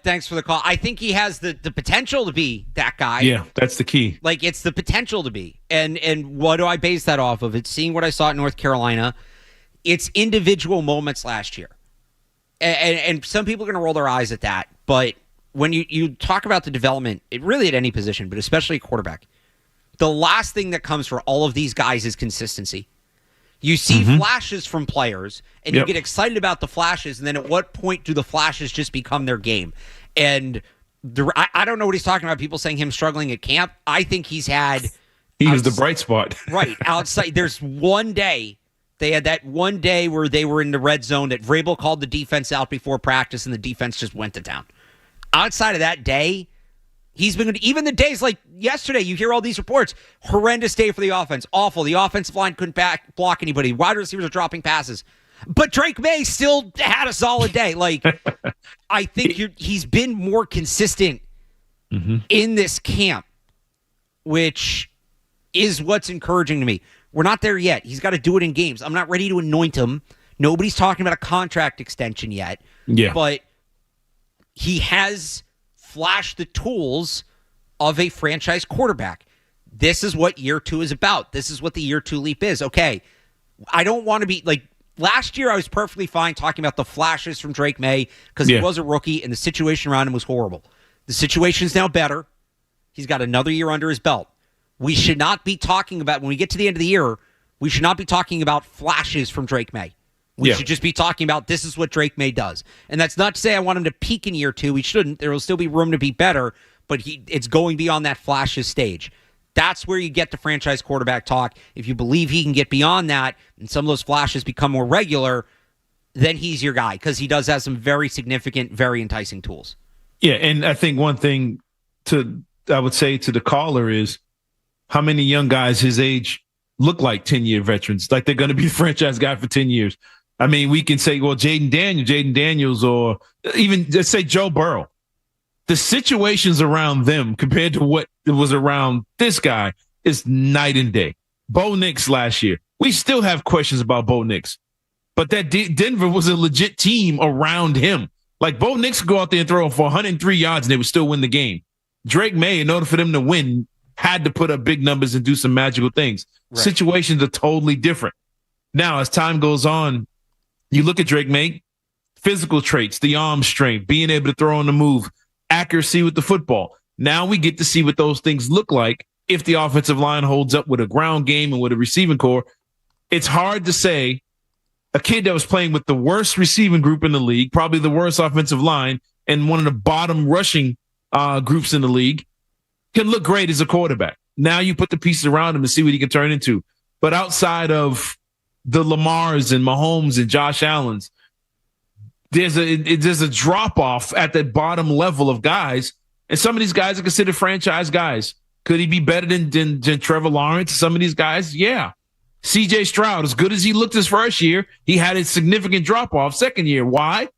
thanks for the call. I think he has the potential to be that guy. Yeah, that's the key. Like, it's the potential to be. And what do I base that off of? It's seeing what I saw at North Carolina. It's individual moments last year. And some people are going to roll their eyes at that. But when you talk about the development, it really at any position, but especially quarterback, the last thing that comes for all of these guys is consistency. You see flashes from players, and you get excited about the flashes, and then at what point do the flashes just become their game? And I don't know what he's talking about, people saying him struggling at camp. I think he was the bright spot. Right, outside. There's one day, they had that one day where they were in the red zone that Vrabel called the defense out before practice, and the defense just went to town. Outside of that day, he's been, even the days like yesterday, you hear all these reports. Horrendous day for the offense. Awful. The offensive line couldn't block anybody. Wide receivers are dropping passes. But Drake May still had a solid day. Like, I think he's been more consistent in this camp, which is what's encouraging to me. We're not there yet. He's got to do it in games. I'm not ready to anoint him. Nobody's talking about a contract extension yet. Yeah. But he has flashed the tools of a franchise quarterback. This is what year two is about. This is what the year two leap is. Okay, I don't want to be like last year. I was perfectly fine talking about the flashes from Drake May because he was a rookie and the situation around him was horrible. The situation's now better. He's got another year under his belt. We should not be talking about, when we get to the end of the year, we should not be talking about flashes from Drake May. We should just be talking about this is what Drake May does. And that's not to say I want him to peak in year two. He shouldn't. There will still be room to be better, but it's going beyond that flashes stage. That's where you get the franchise quarterback talk. If you believe he can get beyond that and some of those flashes become more regular, then he's your guy because he does have some very significant, very enticing tools. Yeah, and I think one thing I would say to the caller is how many young guys his age look like 10-year veterans, like they're going to be the franchise guy for 10 years. I mean, we can say, well, Jaden Daniels, or even let's say Joe Burrow. The situations around them compared to what it was around this guy is night and day. Bo Nix last year. We still have questions about Bo Nix, but that Denver was a legit team around him. Like Bo Nix could go out there and throw for 103 yards and they would still win the game. Drake May, in order for them to win, had to put up big numbers and do some magical things. Right. Situations are totally different. Now, as time goes on, you look at Drake May, physical traits, the arm strength, being able to throw on the move, accuracy with the football. Now we get to see what those things look like if the offensive line holds up with a ground game and with a receiving core. It's hard to say a kid that was playing with the worst receiving group in the league, probably the worst offensive line, and one of the bottom rushing groups in the league can look great as a quarterback. Now you put the pieces around him and see what he can turn into. But outside of the Lamars and Mahomes and Josh Allens, there's a drop off at the bottom level of guys, and some of these guys are considered franchise guys. Could he be better than Trevor Lawrence? Some of these guys, yeah. C.J. Stroud, as good as he looked his first year, he had a significant drop off second year. Why?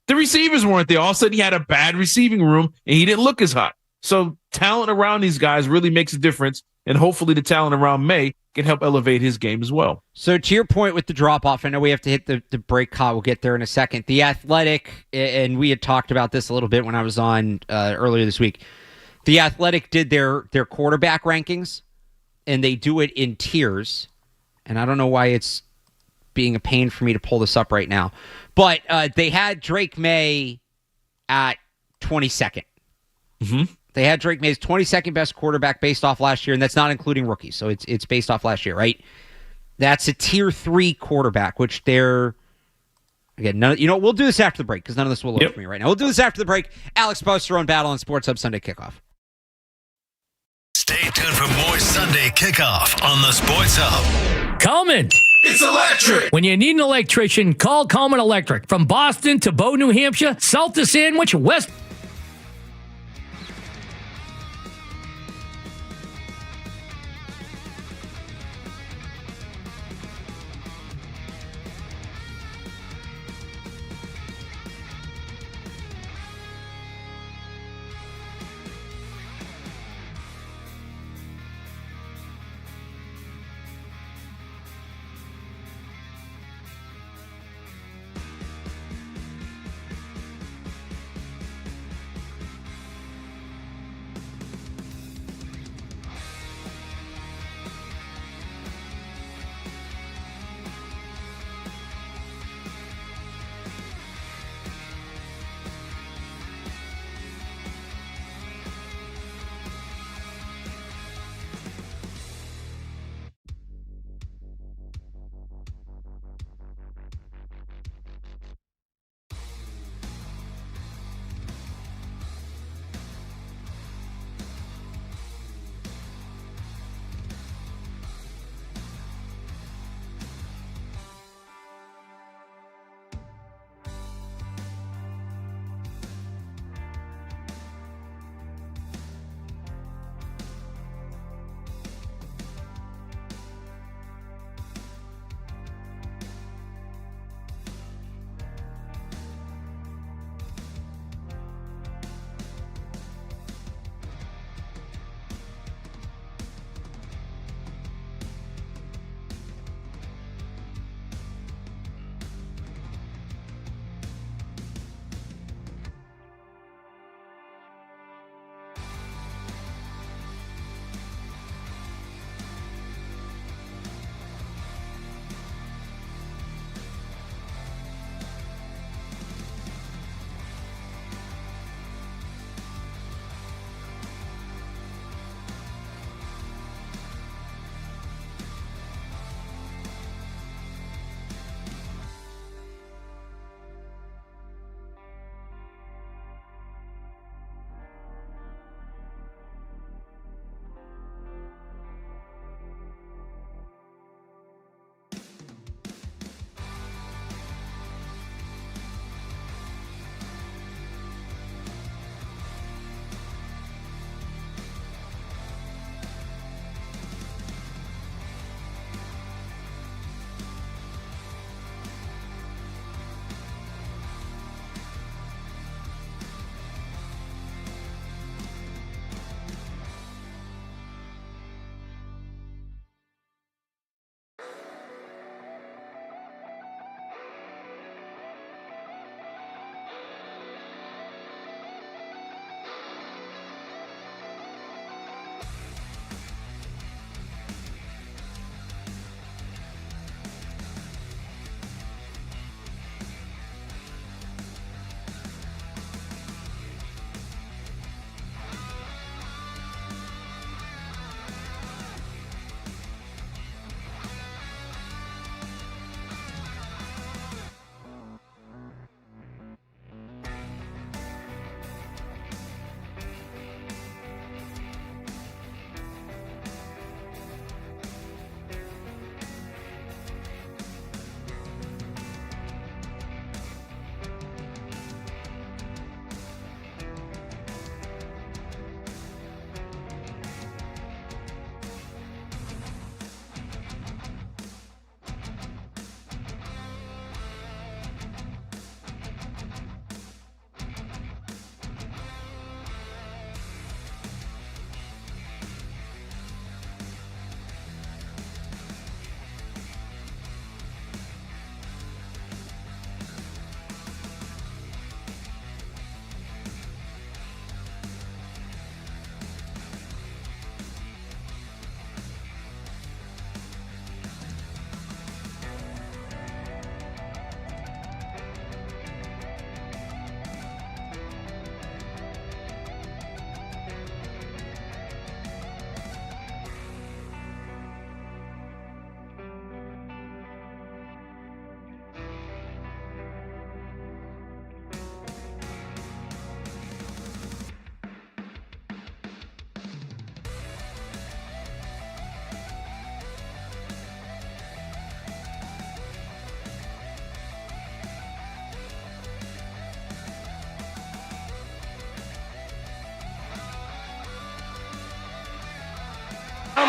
The receivers weren't there. All of a sudden, he had a bad receiving room, and he didn't look as hot. So talent around these guys really makes a difference, and hopefully the talent around May can help elevate his game as well. So to your point with the drop-off, I know we have to hit the break call. We'll get there in a second. The Athletic, and we had talked about this a little bit when I was on earlier this week. The Athletic did their quarterback rankings, and they do it in tiers. And I don't know why it's being a pain for me to pull this up right now. But they had Drake May at 22nd. Mm-hmm. They had Drake May as 22nd best quarterback based off last year, and that's not including rookies. So it's based off last year, right? That's a tier 3 quarterback, which they're Again, we'll do this after the break because none of this will load for me right now. We'll do this after the break. Alex Barth and Cerrone Battle on Sports Hub Sunday Kickoff. Stay tuned for more Sunday Kickoff on the Sports Hub. Coleman. It's electric. When you need an electrician, call Coleman Electric. From Boston to Bow, New Hampshire, south to Sandwich, west.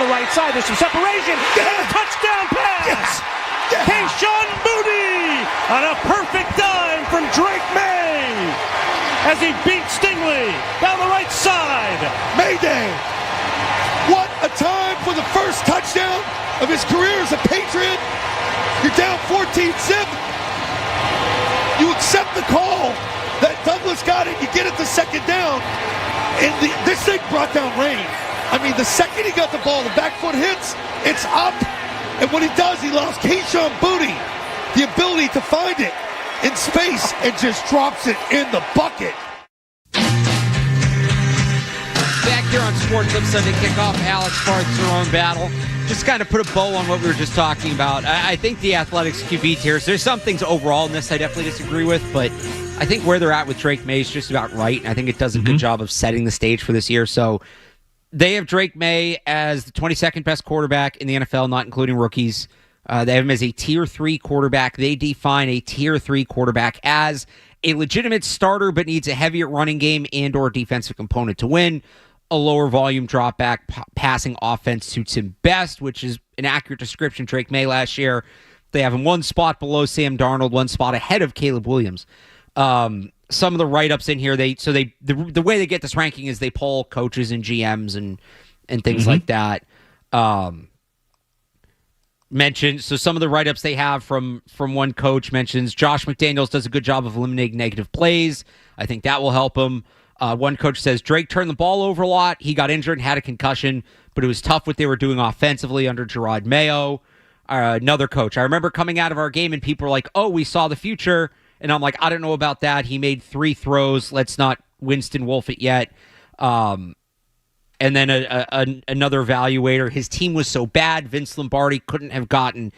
the right side. There's some separation. And a touchdown pass. Yes. Yeah. Keyshawn Moody on a perfect dime from Drake May as he beats Stingley down the right side. Mayday. What a time for the first touchdown of his career as a Patriot. You're down 14-zip. You accept the call that Douglas got it. You get it the second down. And this thing brought down rain. I mean, the second he got the ball, the back foot hits, it's up. And what he does, he allows Keyshawn Booty the ability to find it in space and just drops it in the bucket. Back here on Sports Up Sunday Kickoff, Alex Barth and Cerrone Battle. Just kind of put a bow on what we were just talking about. I think the Athletics QB tiers, there's some things overall in this I definitely disagree with, but I think where they're at with Drake May is just about right. And I think it does a good job of setting the stage for this year. So they have Drake May as the 22nd best quarterback in the NFL, not including rookies. They have him as a Tier 3 quarterback. They define a Tier 3 quarterback as a legitimate starter but needs a heavier running game and or defensive component to win. A lower volume drop back passing offense suits him best, which is an accurate description. Drake May last year, they have him one spot below Sam Darnold, one spot ahead of Caleb Williams. Some of the write-ups in here, the way they get this ranking is they poll coaches and GMs and things like that. So some of the write-ups they have from one coach mentions Josh McDaniels does a good job of eliminating negative plays. I think that will help him. One coach says Drake turned the ball over a lot. He got injured and had a concussion, but it was tough what they were doing offensively under Gerard Mayo. Another coach, I remember coming out of our game and people were like, oh, we saw the future. And I'm like, I don't know about that. He made 3 throws. Let's not Winston Wolf it yet. And then another evaluator, his team was so bad, Vince Lombardi couldn't have gotten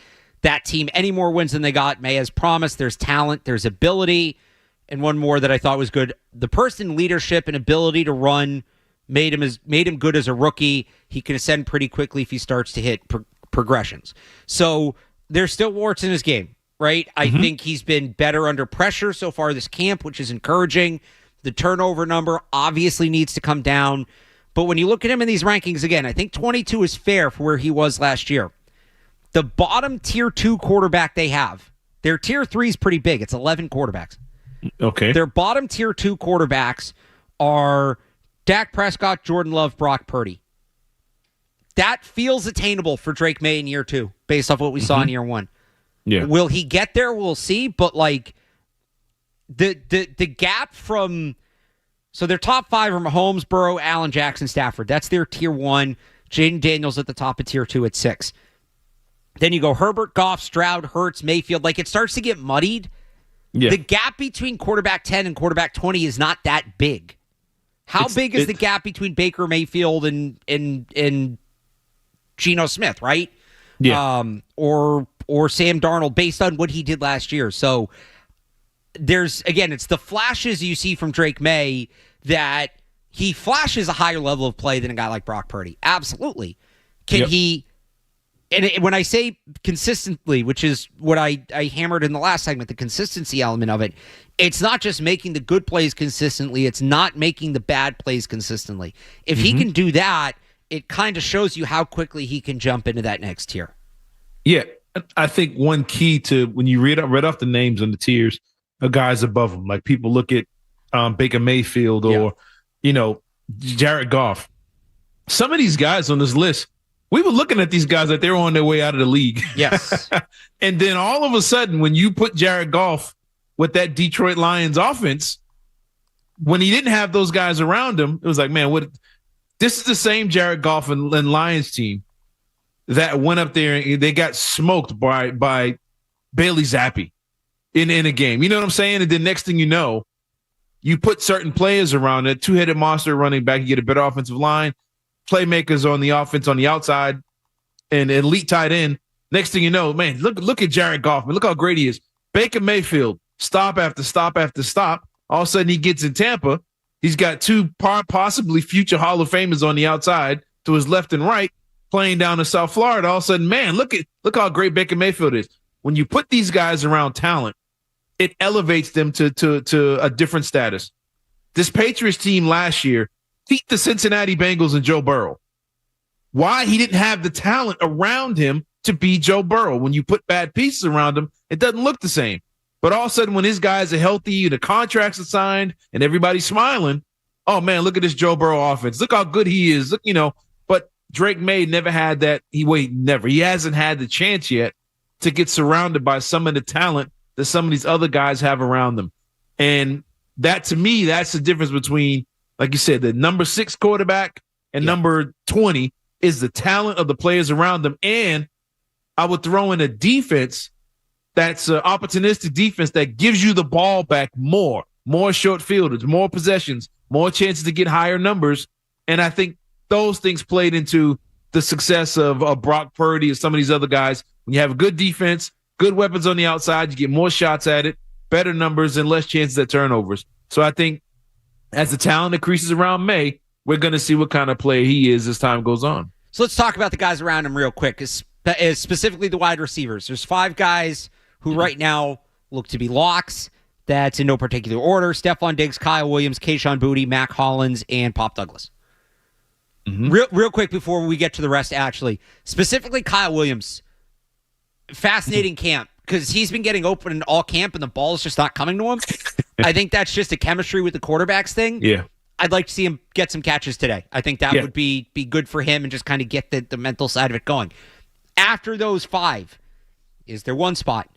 that team any more wins than they got. May has promised. There's talent. There's ability. And one more that I thought was good. The person leadership and ability to run made him good as a rookie. He can ascend pretty quickly if he starts to hit progressions. So there's still warts in his game, right? I think he's been better under pressure so far this camp, which is encouraging. The turnover number obviously needs to come down. But when you look at him in these rankings, again, I think 22 is fair for where he was last year. The bottom Tier 2 quarterback they have, their Tier 3 is pretty big. It's 11 quarterbacks. Okay. Their bottom Tier 2 quarterbacks are Dak Prescott, Jordan Love, Brock Purdy. That feels attainable for Drake May in year 2, based off what we saw in year 1. Yeah. Will he get there? We'll see. But like the gap from, so their top 5 are Mahomes, Burrow, Allen, Jackson, Stafford. That's their Tier 1. Jaden Daniels at the top of Tier 2 at 6. Then you go Herbert, Goff, Stroud, Hurts, Mayfield. Like it starts to get muddied. Yeah. The gap between quarterback 10 and quarterback 20 is not that big. How big is the gap between Baker Mayfield and Geno Smith, right? Yeah. Or Sam Darnold based on what he did last year. So it's the flashes you see from Drake May that he flashes a higher level of play than a guy like Brock Purdy. Absolutely. Can he? And when I say consistently, which is what I hammered in the last segment, the consistency element of it, it's not just making the good plays consistently. It's not making the bad plays consistently. If he can do that, it kind of shows you how quickly he can jump into that next tier. Yeah, I think one key to when you read off the names on the tiers of guys above them, like people look at Baker Mayfield or, Jared Goff. Some of these guys on this list, we were looking at these guys like they were on their way out of the league. Yes. And then all of a sudden, when you put Jared Goff with that Detroit Lions offense, when he didn't have those guys around him, it was like, man, what? This is the same Jared Goff and Lions team that went up there and they got smoked by Bailey Zappi in a game. You know what I'm saying? And then next thing you know, you put certain players around it, 2-headed monster running back, you get a better offensive line, playmakers on the offense on the outside, and elite tight end. Next thing you know, man, look at Jared Goff. Man, look how great he is. Baker Mayfield, stop after stop after stop. All of a sudden he gets in Tampa. He's got 2 possibly future Hall of Famers on the outside to his left and right playing down in South Florida. All of a sudden, man, look how great Baker Mayfield is. When you put these guys around talent, it elevates them to a different status. This Patriots team last year beat the Cincinnati Bengals and Joe Burrow. why he didn't have the talent around him to be Joe Burrow. When you put bad pieces around him, it doesn't look the same. But all of a sudden, when his guys are healthy, the contracts are signed, and everybody's smiling, oh, man, look at this Joe Burrow offense. Look how good he is. Look, but Drake May never had that. He hasn't had the chance yet to get surrounded by some of the talent that some of these other guys have around them. And that, to me, that's the difference between, like you said, the number 6 quarterback and number 20 is the talent of the players around them. And I would throw in a defense that's an opportunistic defense that gives you the ball back more short fielders, more possessions, more chances to get higher numbers. And I think those things played into the success of Brock Purdy and some of these other guys. When you have a good defense, good weapons on the outside, you get more shots at it, better numbers, and less chances at turnovers. So I think as the talent increases around May, we're going to see what kind of player he is as time goes on. So let's talk about the guys around him real quick, specifically the wide receivers. There's 5 guys who right now look to be locks. That's in no particular order: Stephon Diggs, Kyle Williams, Kayshon Boutte, Mac Hollins, and Pop Douglas. Real quick before we get to the rest, actually, specifically Kyle Williams, fascinating camp because he's been getting open in all camp and the ball is just not coming to him. I think that's just a chemistry with the quarterbacks thing. Yeah. I'd like to see him get some catches today. I think that would be good for him and just kind of get the mental side of it going. After those 5, is there one spot?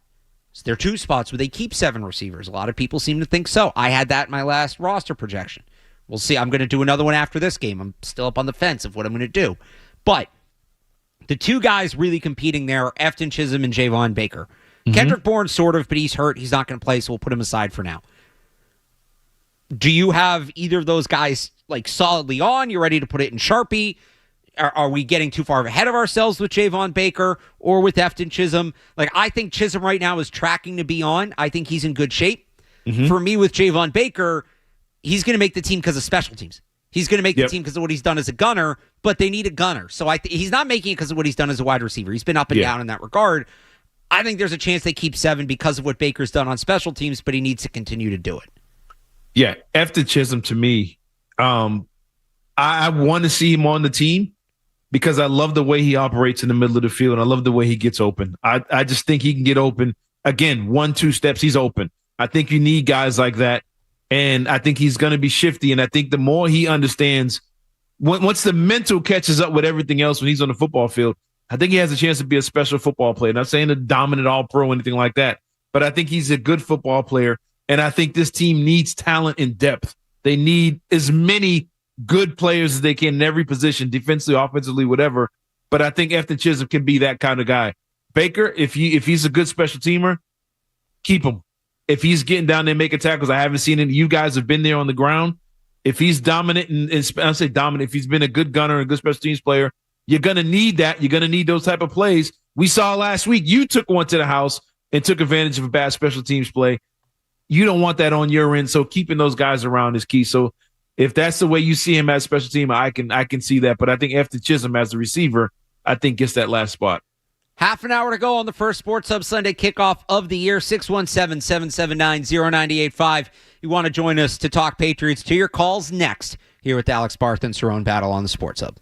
Is there 2 spots where they keep 7 receivers? A lot of people seem to think so. I had that in my last roster projection. We'll see. I'm going to do another one after this game. I'm still up on the fence of what I'm going to do. But the 2 guys really competing there are Efton Chisholm and Javon Baker. Kendrick Bourne, sort of, but he's hurt. He's not going to play, so we'll put him aside for now. Do you have either of those guys solidly on? You ready to put it in Sharpie? Are we getting too far ahead of ourselves with Javon Baker or with Efton Chisholm? I think Chisholm right now is tracking to be on. I think he's in good shape. For me, with Javon Baker, he's going to make the team because of special teams. He's going to make the team because of what he's done as a gunner, but they need a gunner. So he's not making it because of what he's done as a wide receiver. He's been up and down in that regard. I think there's a chance they keep 7 because of what Baker's done on special teams, but he needs to continue to do it. Yeah, Efton Chisholm, to me, I want to see him on the team because I love the way he operates in the middle of the field. And I love the way he gets open. I just think he can get open. Again, 1-2 steps, he's open. I think you need guys like that. And I think he's going to be shifty. And I think the more he understands, once the mental catches up with everything else when he's on the football field, I think he has a chance to be a special football player. Not saying a dominant all-pro or anything like that, but I think he's a good football player. And I think this team needs talent in depth. They need as many good players as they can in every position, defensively, offensively, whatever. But I think Efton Chisholm can be that kind of guy. Baker, if he's a good special teamer, keep him. If he's getting down there making tackles, I haven't seen it. You guys have been there on the ground. If he's dominant, and I say dominant, if he's been a good gunner and a good special teams player, you're going to need that. You're going to need those type of plays. We saw last week, you took one to the house and took advantage of a bad special teams play. You don't want that on your end, so keeping those guys around is key. So if that's the way you see him as special team, I can see that. But I think Efton Chisholm as a receiver, I think gets that last spot. Half an hour to go on the first Sports Hub Sunday kickoff of the year, 617-779-0985. You want to join us to talk Patriots? To your calls next here with Alex Barth and Cerrone Battle on the Sports Hub.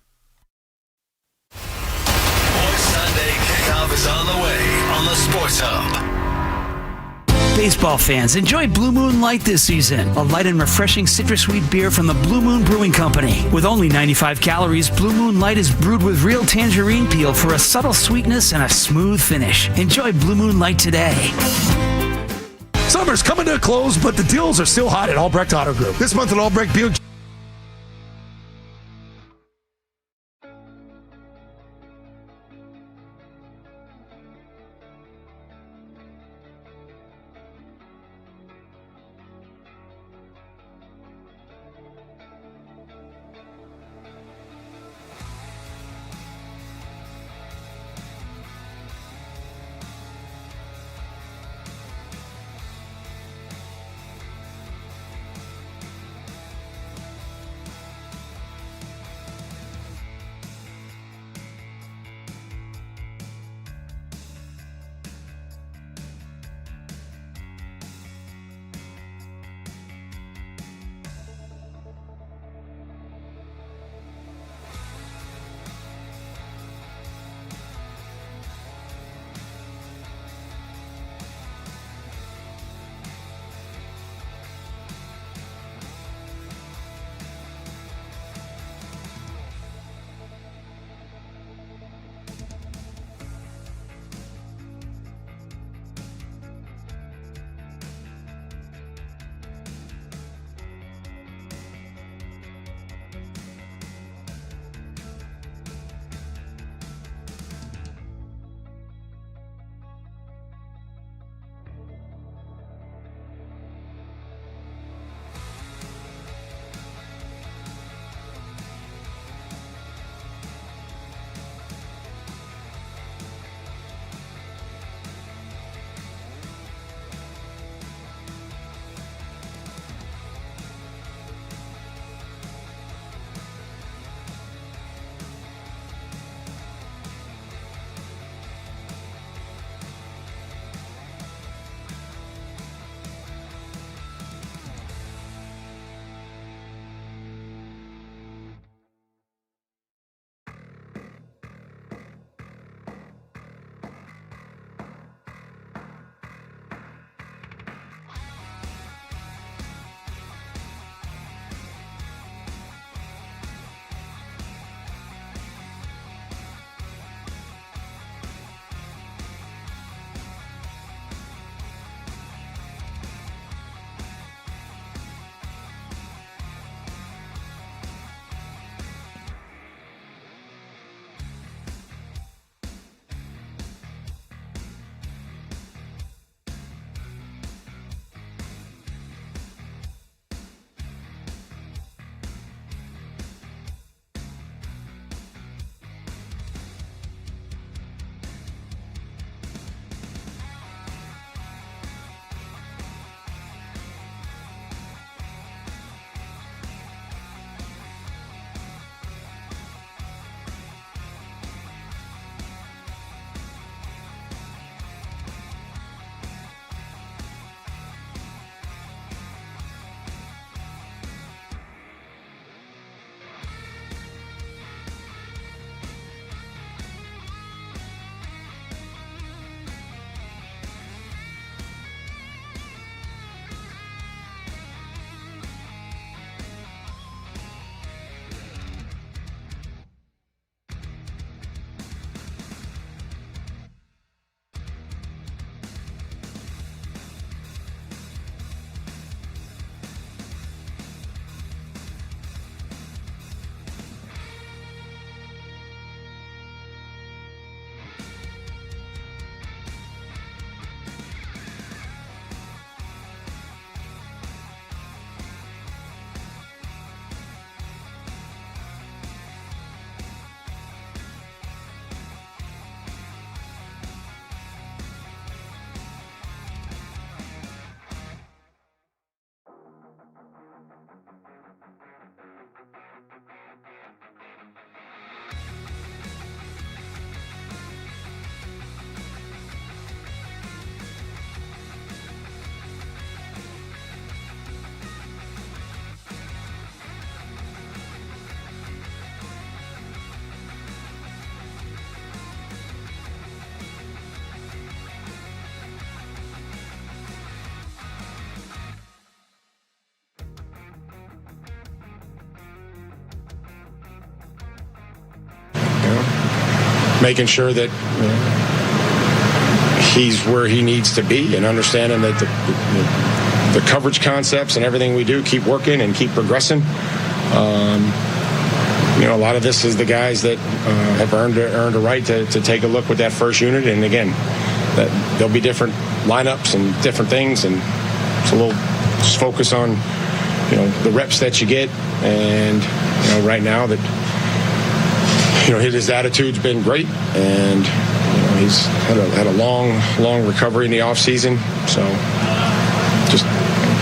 Sunday kickoff is on the way on the Sports Hub. Baseball fans, enjoy Blue Moon Light this season. A light and refreshing citrus sweet beer from the Blue Moon Brewing Company. With only 95 calories, Blue Moon Light is brewed with real tangerine peel for a subtle sweetness and a smooth finish. Enjoy Blue Moon Light today. Summer's coming to a close, but the deals are still hot at Albrecht Auto Group. This month at Albrecht Buick. making sure that he's where he needs to be and understanding that the coverage concepts and everything we do keep working and keep progressing. A lot of this is the guys that have earned a right to take a look with that first unit. And again, that there'll be different lineups and different things, and it's a little just focus on the reps that you get. And right now that his attitude's been great, and he's had a long recovery in the off season. So just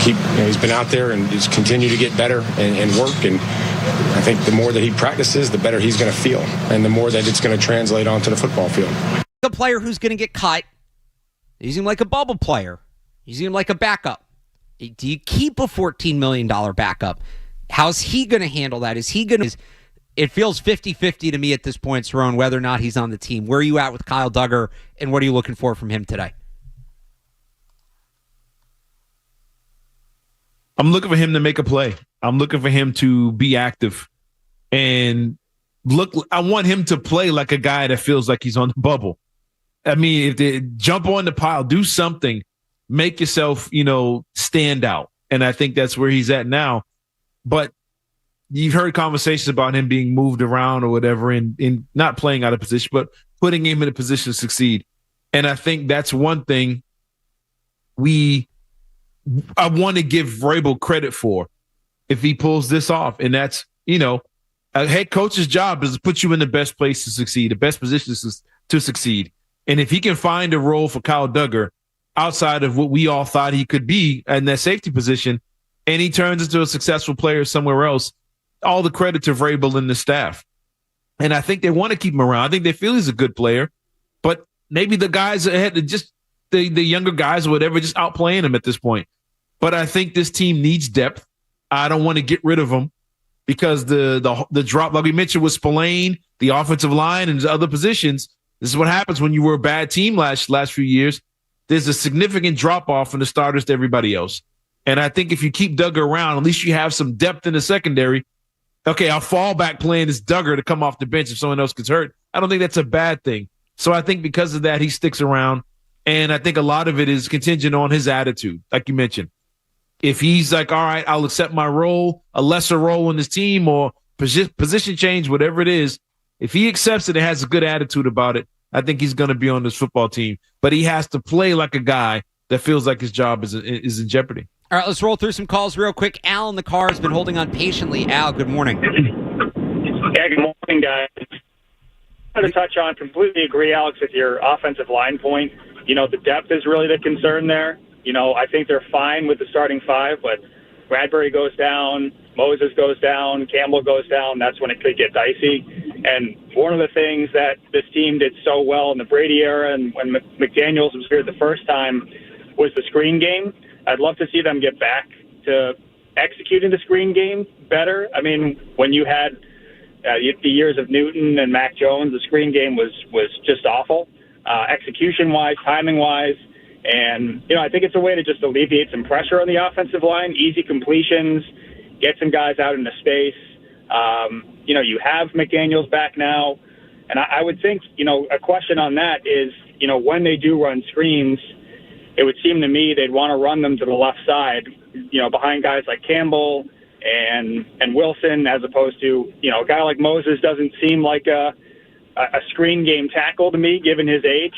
he's been out there and just continue to get better and work. And I think the more that he practices, the better he's going to feel, and the more that it's going to translate onto the football field. The player who's going to get cut, use him like a bubble player, use him like a backup. Do you keep a $14 million backup? How's he going to handle that? Is he going to? It feels 50-50 to me at this point, Cerrone, whether or not he's on the team. Where are you at with Kyle Duggar, and what are you looking for from him today? I'm looking for him to make a play. I'm looking for him to be active. And I want him to play like a guy that feels like he's on the bubble. I mean, if they jump on the pile, do something, make yourself, stand out. And I think that's where he's at now. But you've heard conversations about him being moved around or whatever, and not playing out of position, but putting him in a position to succeed. And I think that's one thing I want to give Vrabel credit for if he pulls this off. And that's, a head coach's job is to put you in the best place to succeed, the best position to succeed. And if he can find a role for Kyle Duggar outside of what we all thought he could be in that safety position, and he turns into a successful player somewhere else, all the credit to Vrabel and the staff. And I think they want to keep him around. I think they feel he's a good player, but maybe the guys ahead, just the younger guys or whatever, just outplaying him at this point. But I think this team needs depth. I don't want to get rid of him because the drop, like we mentioned, with Spillane, the offensive line, and the other positions. This is what happens when you were a bad team last few years. There's a significant drop off from the starters to everybody else. And I think if you keep Duggar around, at least you have some depth in the secondary. Okay, our fallback plan is Duggar to come off the bench if someone else gets hurt. I don't think that's a bad thing. So I think because of that, he sticks around. And I think a lot of it is contingent on his attitude, like you mentioned. If he's like, all right, I'll accept my role, a lesser role in this team or position change, whatever it is, if he accepts it and has a good attitude about it, I think he's going to be on this football team. But he has to play like a guy that feels like his job is in jeopardy. All right, let's roll through some calls real quick. Al in the car has been holding on patiently. Al, good morning. Yeah, good morning, guys. I want to touch on, completely agree, Alex, with your offensive line point. The depth is really the concern there. I think they're fine with the starting five, but Bradbury goes down, Moses goes down, Campbell goes down. That's when it could get dicey. And one of the things that this team did so well in the Brady era and when McDaniels was here the first time was the screen game. I'd love to see them get back to executing the screen game better. I mean, when you had the years of Newton and Mac Jones, the screen game was just awful, execution-wise, timing-wise. And, I think it's a way to just alleviate some pressure on the offensive line, easy completions, get some guys out into space. You have McDaniels back now. And I would think, a question on that is, when they do run screens, it would seem to me they'd want to run them to the left side, behind guys like Campbell and Wilson, as opposed to, a guy like Moses doesn't seem like a screen game tackle to me, given his age.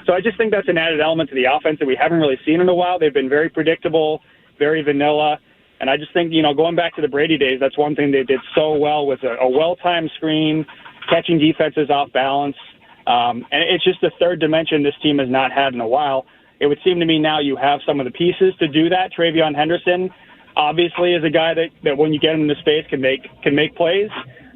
So I just think that's an added element to the offense that we haven't really seen in a while. They've been very predictable, very vanilla. And I just think, going back to the Brady days, that's one thing they did so well with a well-timed screen, catching defenses off balance. And it's just the third dimension this team has not had in a while. It would seem to me now you have some of the pieces to do that. Travion Henderson, obviously, is a guy that when you get him into space can make plays.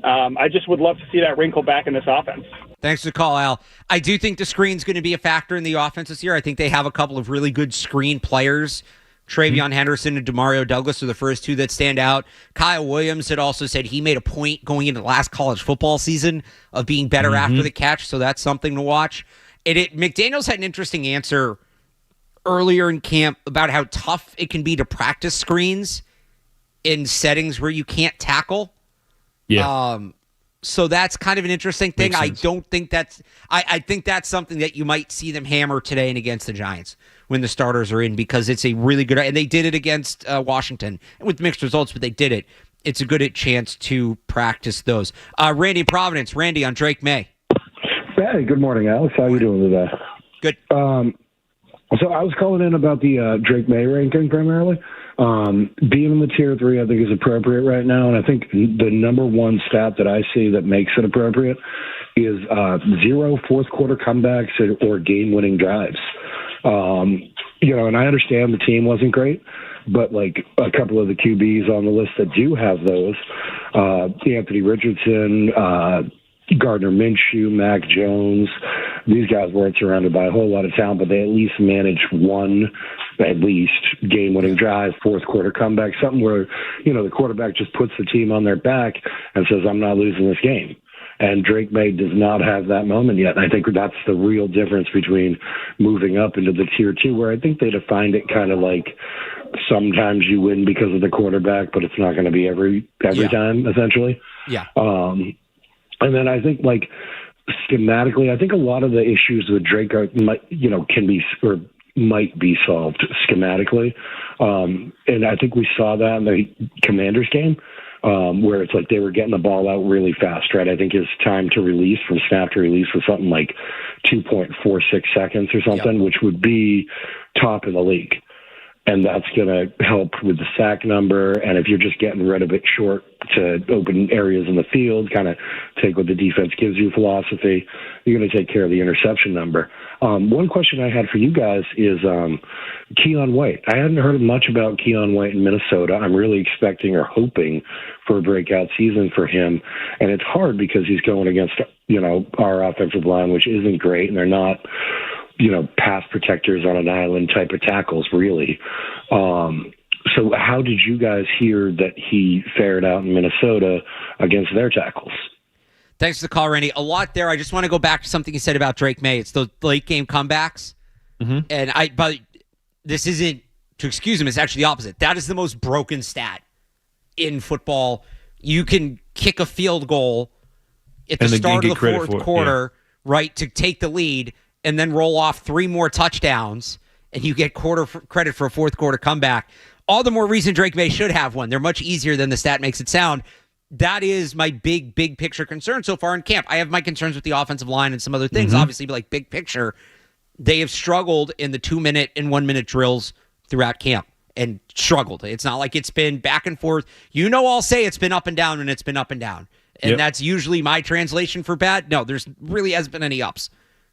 I just would love to see that wrinkle back in this offense. Thanks for the call, Al. I do think the screen's going to be a factor in the offense this year. I think they have a couple of really good screen players. Travion Henderson and Demario Douglas are the first two that stand out. Kyle Williams had also said he made a point going into the last college football season of being better after the catch, so that's something to watch. McDaniels had an interesting answer earlier in camp about how tough it can be to practice screens in settings where you can't tackle. Yeah. So that's kind of an interesting thing. I don't think that's I think that's something that you might see them hammer today and against the Giants when the starters are in, because it's a really good, and they did it against Washington with mixed results, but they did it. It's a good chance to practice those. Randy Providence. Randy on Drake May. Hey, good morning, Alex. How you doing today? Good. So I was calling in about the Drake May ranking primarily. Being in the tier 3, I think, is appropriate right now, and I think the number one stat that I see that makes it appropriate is 0 fourth quarter comebacks or game-winning drives. And I understand the team wasn't great, but like a couple of the QBs on the list that do have those, Anthony Richardson, Gardner Minshew, Mac Jones, these guys weren't surrounded by a whole lot of talent, but they at least managed one, at least, game-winning drive, fourth quarter comeback, something where, the quarterback just puts the team on their back and says, I'm not losing this game. And Drake May does not have that moment yet. And I think that's the real difference between moving up into the tier 2, where I think they defined it kind of like sometimes you win because of the quarterback, but it's not going to be every time, essentially. Yeah. And then I think, like, schematically, I think a lot of the issues with Drake can be or might be solved schematically. And I think we saw that in the Commanders game, where it's like they were getting the ball out really fast, right? I think his time to release, from snap to release, was something like 2.46 seconds or something, which would be top in the league. And that's going to help with the sack number. And if you're just getting rid of it short to open areas in the field, kind of take what the defense gives you philosophy, you're going to take care of the interception number. One question I had for you guys is Keon White. I hadn't heard much about Keon White in Minnesota. I'm really expecting or hoping for a breakout season for him. And it's hard because he's going against, our offensive line, which isn't great, and they're not pass protectors on an island type of tackles, really. So how did you guys hear that he fared out in Minnesota against their tackles? Thanks for the call, Randy. A lot there. I just want to go back to something you said about Drake May. It's those late game comebacks. Mm-hmm. But this isn't to excuse him. It's actually the opposite. That is the most broken stat in football. You can kick a field goal at the start of the fourth quarter, right, to take the lead, and then roll off 3 more touchdowns, and you get credit for a fourth quarter comeback. All the more reason Drake May should have one. They're much easier than the stat makes it sound. That is my big picture concern so far in camp. I have my concerns with the offensive line and some other things, obviously, but like big picture, they have struggled in the 2-minute and 1-minute drills throughout camp and struggled. It's not like it's been back and forth. I'll say it's been up and down, and it's been up and down. And that's usually my translation for bad. No, there's really hasn't been any ups.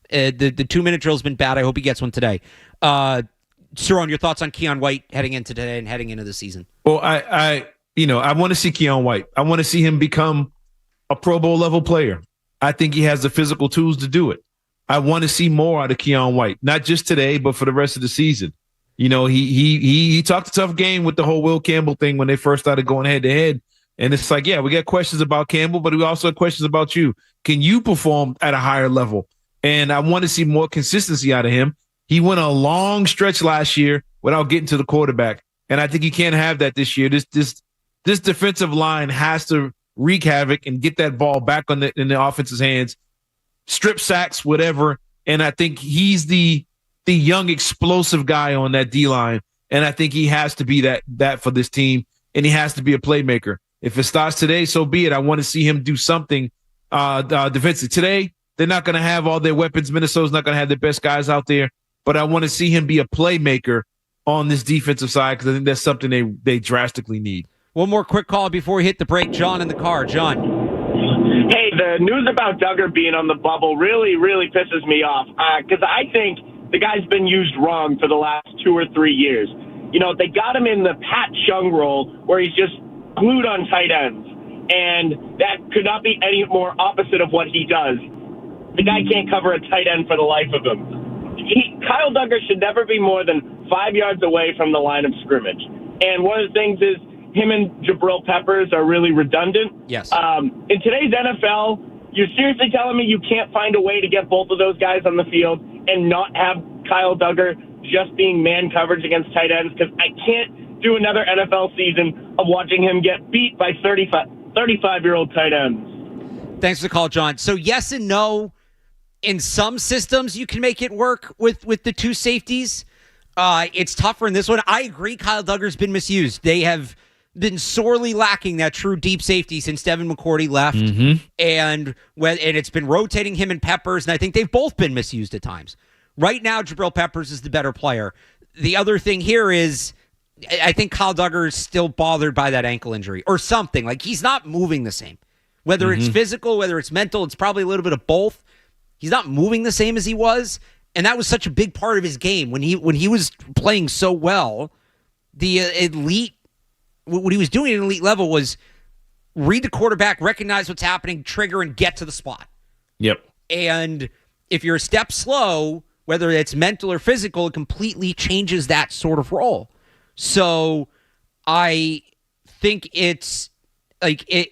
The 2-minute drill's been bad. I hope he gets one today. Cerrone, your thoughts on Keon White heading into today and heading into the season? Well, I want to see Keon White. I want to see him become a Pro Bowl level player. I think he has the physical tools to do it. I want to see more out of Keon White, not just today, but for the rest of the season. He talked a tough game with the whole Will Campbell thing when they first started going head to head. And it's like, we got questions about Campbell, but we also have questions about you. Can you perform at a higher level? And I want to see more consistency out of him. He went a long stretch last year without getting to the quarterback. And I think he can't have that this year. This defensive line has to wreak havoc and get that ball back in the offense's hands, strip sacks, whatever. And I think he's the young, explosive guy on that D-line. And I think he has to be that for this team, and he has to be a playmaker. If it starts today, so be it. I want to see him do something defensively. Today, they're not going to have all their weapons. Minnesota's not going to have their best guys out there. But I want to see him be a playmaker on this defensive side, because I think that's something they drastically need. One more quick call before we hit the break. John in the car. John. Hey, the news about Duggar being on the bubble really, really pisses me off, because I think the guy's been used wrong for the last 2 or 3 years. They got him in the Pat Chung role where he's just glued on tight ends, and that could not be any more opposite of what he does. The guy can't cover a tight end for the life of him. Kyle Duggar should never be more than 5 yards away from the line of scrimmage. And one of the things is him and Jabril Peppers are really redundant. Yes. In today's NFL, you're seriously telling me you can't find a way to get both of those guys on the field and not have Kyle Duggar just being man coverage against tight ends? Because I can't do another NFL season of watching him get beat by 35-year-old tight ends. Thanks for the call, John. So yes and no. In some systems, you can make it work with the two safeties. It's tougher in this one. I agree. Kyle Duggar's been misused. They have been sorely lacking that true deep safety since Devin McCourty left, and it's been rotating him and Peppers, and I think they've both been misused at times. Right now, Jabril Peppers is the better player. The other thing here is, I think Kyle Duggar is still bothered by that ankle injury or something. Like, he's not moving the same. Whether it's physical, whether it's mental, it's probably a little bit of both. He's not moving the same as he was, and that was such a big part of his game when he was playing so well. The elite, what he was doing at an elite level was read the quarterback, recognize what's happening, trigger, and get to the spot. Yep. And if you're a step slow, whether it's mental or physical, it completely changes that sort of role. So I think it's like it.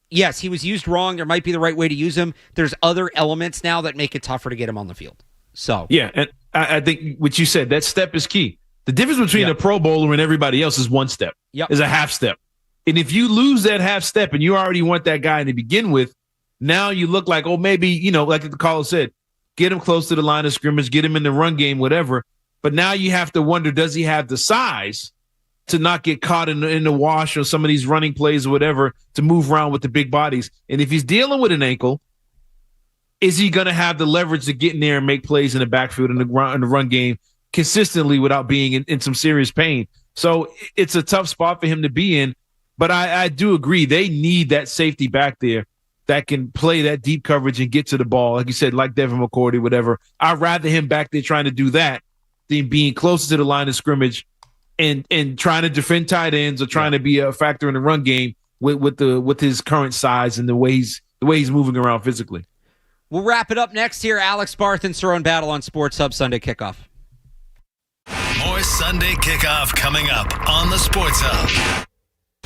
Yes, he was used wrong. There might be the right way to use him. There's other elements now that make it tougher to get him on the field. So yeah, and I think what you said, that step is key. The difference between a Pro Bowler and everybody else is one step. Is a half step. And if you lose that half step and you already want that guy to begin with, now you look like, oh, maybe, like the caller said, get him close to the line of scrimmage, get him in the run game, whatever. But now you have to wonder, does he have the size to not get caught in the wash or some of these running plays or whatever to move around with the big bodies? And if he's dealing with an ankle, is he going to have the leverage to get in there and make plays in the backfield in the run game consistently without being in some serious pain? So it's a tough spot for him to be in. But I do agree, they need that safety back there that can play that deep coverage and get to the ball. Like you said, like Devin McCourty, whatever. I'd rather him back there trying to do that than being closer to the line of scrimmage and trying to defend tight ends or trying to be a factor in the run game with his current size and the way he's moving around physically. We'll wrap it up next here. Alex Barth and Cerrone Battle on Sports Hub Sunday Kickoff. More Sunday Kickoff coming up on the Sports Hub.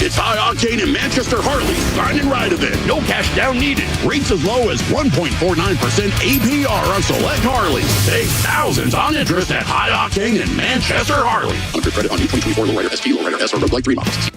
It's High Octane in Manchester Harley Sign and Ride event. No cash down needed. Rates as low as 1.49% APR on select Harleys. Save thousands on interest at High Octane in Manchester Harley. Under credit on new 2024 Lowrider ST, Lowrider S, or like 3 models.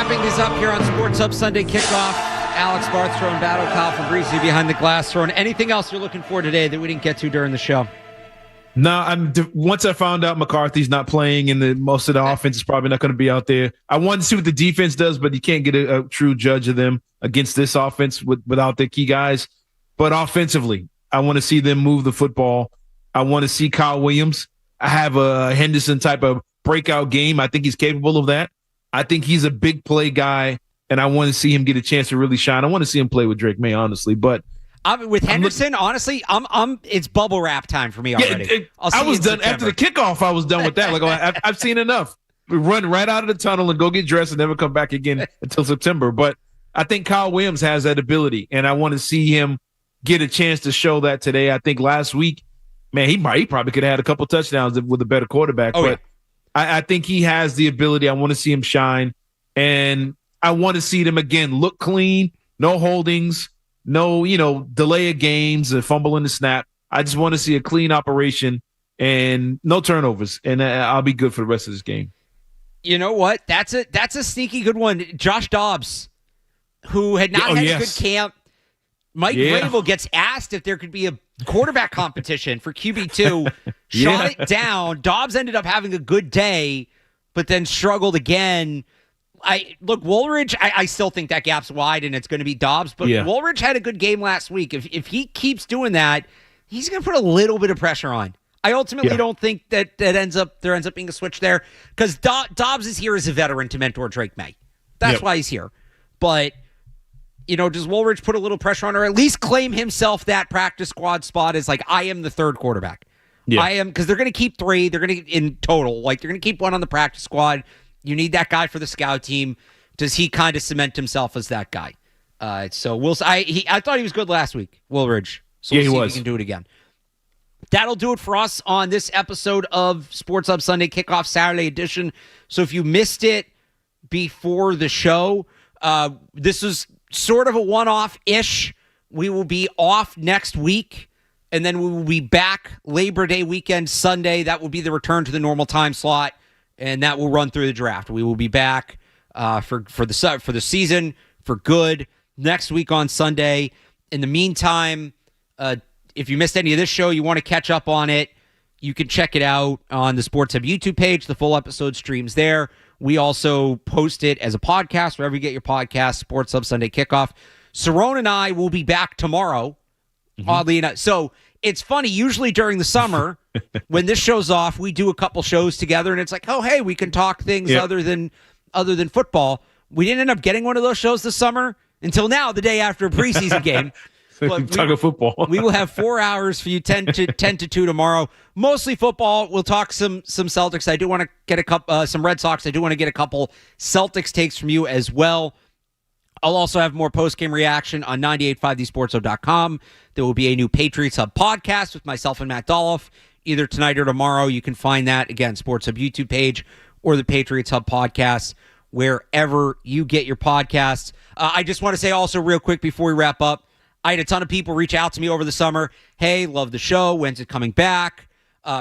Wrapping this up here on Sports Hub Sunday Kickoff. Alex Barth, Cerrone Battle, Kyle Fabrizi behind the glass. Cerrone, anything else you're looking for today that we didn't get to during the show? No, once I found out McCarthy's not playing and most of the offense is probably not going to be out there, I wanted to see what the defense does, but you can't get a true judge of them against this offense without their key guys. But offensively, I want to see them move the football. I want to see Kyle Williams. I have a Henderson type of breakout game. I think he's capable of that. I think he's a big play guy, and I want to see him get a chance to really shine. I want to see him play with Drake May, honestly, but with Henderson, honestly, it's bubble wrap time for me already. I was done after the kickoff. I was done with that. Like I've seen enough. We run right out of the tunnel and go get dressed and never come back again until September. But I think Kyle Williams has that ability, and I want to see him get a chance to show that today. I think last week, man, he probably could have had a couple touchdowns with a better quarterback. I think he has the ability. I want to see him shine, and I want to see them again look clean, no holdings. No, delay of games, a fumble in the snap. I just want to see a clean operation and no turnovers, and I'll be good for the rest of this game. You know what? That's a sneaky good one. Josh Dobbs, who had not had a good camp. Mike Vrabel gets asked if there could be a quarterback competition for QB2. Shot it down. Dobbs ended up having a good day, but then struggled again. Woolridge, I still think that gap's wide and it's going to be Dobbs, but Woolridge had a good game last week. If he keeps doing that, he's going to put a little bit of pressure on. I ultimately don't think that there ends up being a switch there because Dobbs is here as a veteran to mentor Drake May. That's why he's here. But, does Woolridge put a little pressure on or at least claim himself that practice squad spot as like, I am the third quarterback. I am, because they're going to keep three. They're going to, in total, they're going to keep one on the practice squad. You need that guy for the scout team. Does he kind of cement himself as that guy? So I thought he was good last week, Woolridge. So we'll see if he can do it again. That'll do it for us on this episode of Sports Hub Sunday Kickoff Saturday edition. So if you missed it before the show, this is sort of a one-off-ish. We will be off next week, and then we will be back Labor Day weekend Sunday. That will be the return to the normal time slot. And that will run through the draft. We will be back for the season for good next week on Sunday. In the meantime, if you missed any of this show, you want to catch up on it, you can check it out on the Sports Hub YouTube page. The full episode streams there. We also post it as a podcast wherever you get your podcast. Sports Hub Sunday Kickoff. Cerrone and I will be back tomorrow. Oddly enough, so it's funny. Usually during the summer, when this show's off, we do a couple shows together, and it's like, oh, hey, we can talk things other than football. We didn't end up getting one of those shows this summer until now, the day after a preseason game. But talk of football. We will have 4 hours for you, 10 to 2 tomorrow. Mostly football. We'll talk some Celtics. I do want to get some Red Sox. I do want to get a couple Celtics takes from you as well. I'll also have more post-game reaction on 985thesportshub.com. There will be a new Patriots Hub podcast with myself and Matt Dolph either tonight or tomorrow. You can find that, again, Sports Hub YouTube page or the Patriots Hub podcast, wherever you get your podcasts. I just want to say also real quick before we wrap up, I had a ton of people reach out to me over the summer. Hey, love the show. When's it coming back?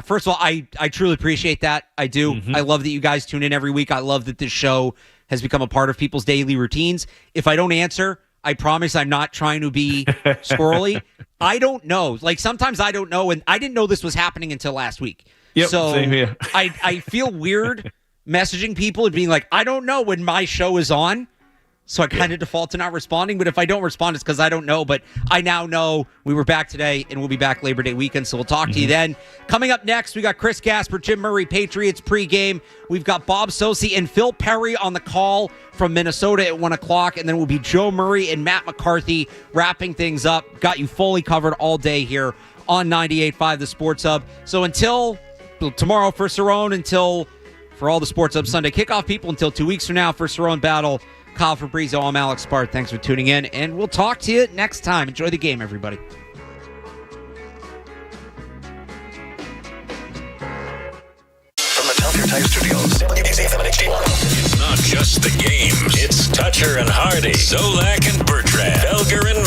First of all, I truly appreciate that. I do. I love that you guys tune in every week. I love that this show has become a part of people's daily routines. If I don't answer, I promise I'm not trying to be squirrely. I don't know. Like, sometimes I don't know, and I didn't know this was happening until last week. Yep, so same here. I feel weird messaging people and being like, I don't know when my show is on. So I kind of default to not responding. But if I don't respond, it's because I don't know. But I now know we were back today, and we'll be back Labor Day weekend. So we'll talk to you then. Coming up next, we got Chris Gasper, Jim Murray, Patriots pregame. We've got Bob Sosi and Phil Perry on the call from Minnesota at 1 o'clock. And then we'll be Joe Murray and Matt McCarthy wrapping things up. Got you fully covered all day here on 98.5 The Sports Hub. So until tomorrow for Cerrone, for all the Sports Hub Sunday Kickoff people, until 2 weeks from now for Cerrone Battle, Kyle Fabrizo, I'm Alex Barth. Thanks for tuning in, and we'll talk to you next time. Enjoy the game, everybody. From the Tell Your Time Studios, WBC FM and HD1. It's not just the game. It's Toucher and Hardy, Zolak and Bertrand, Felger and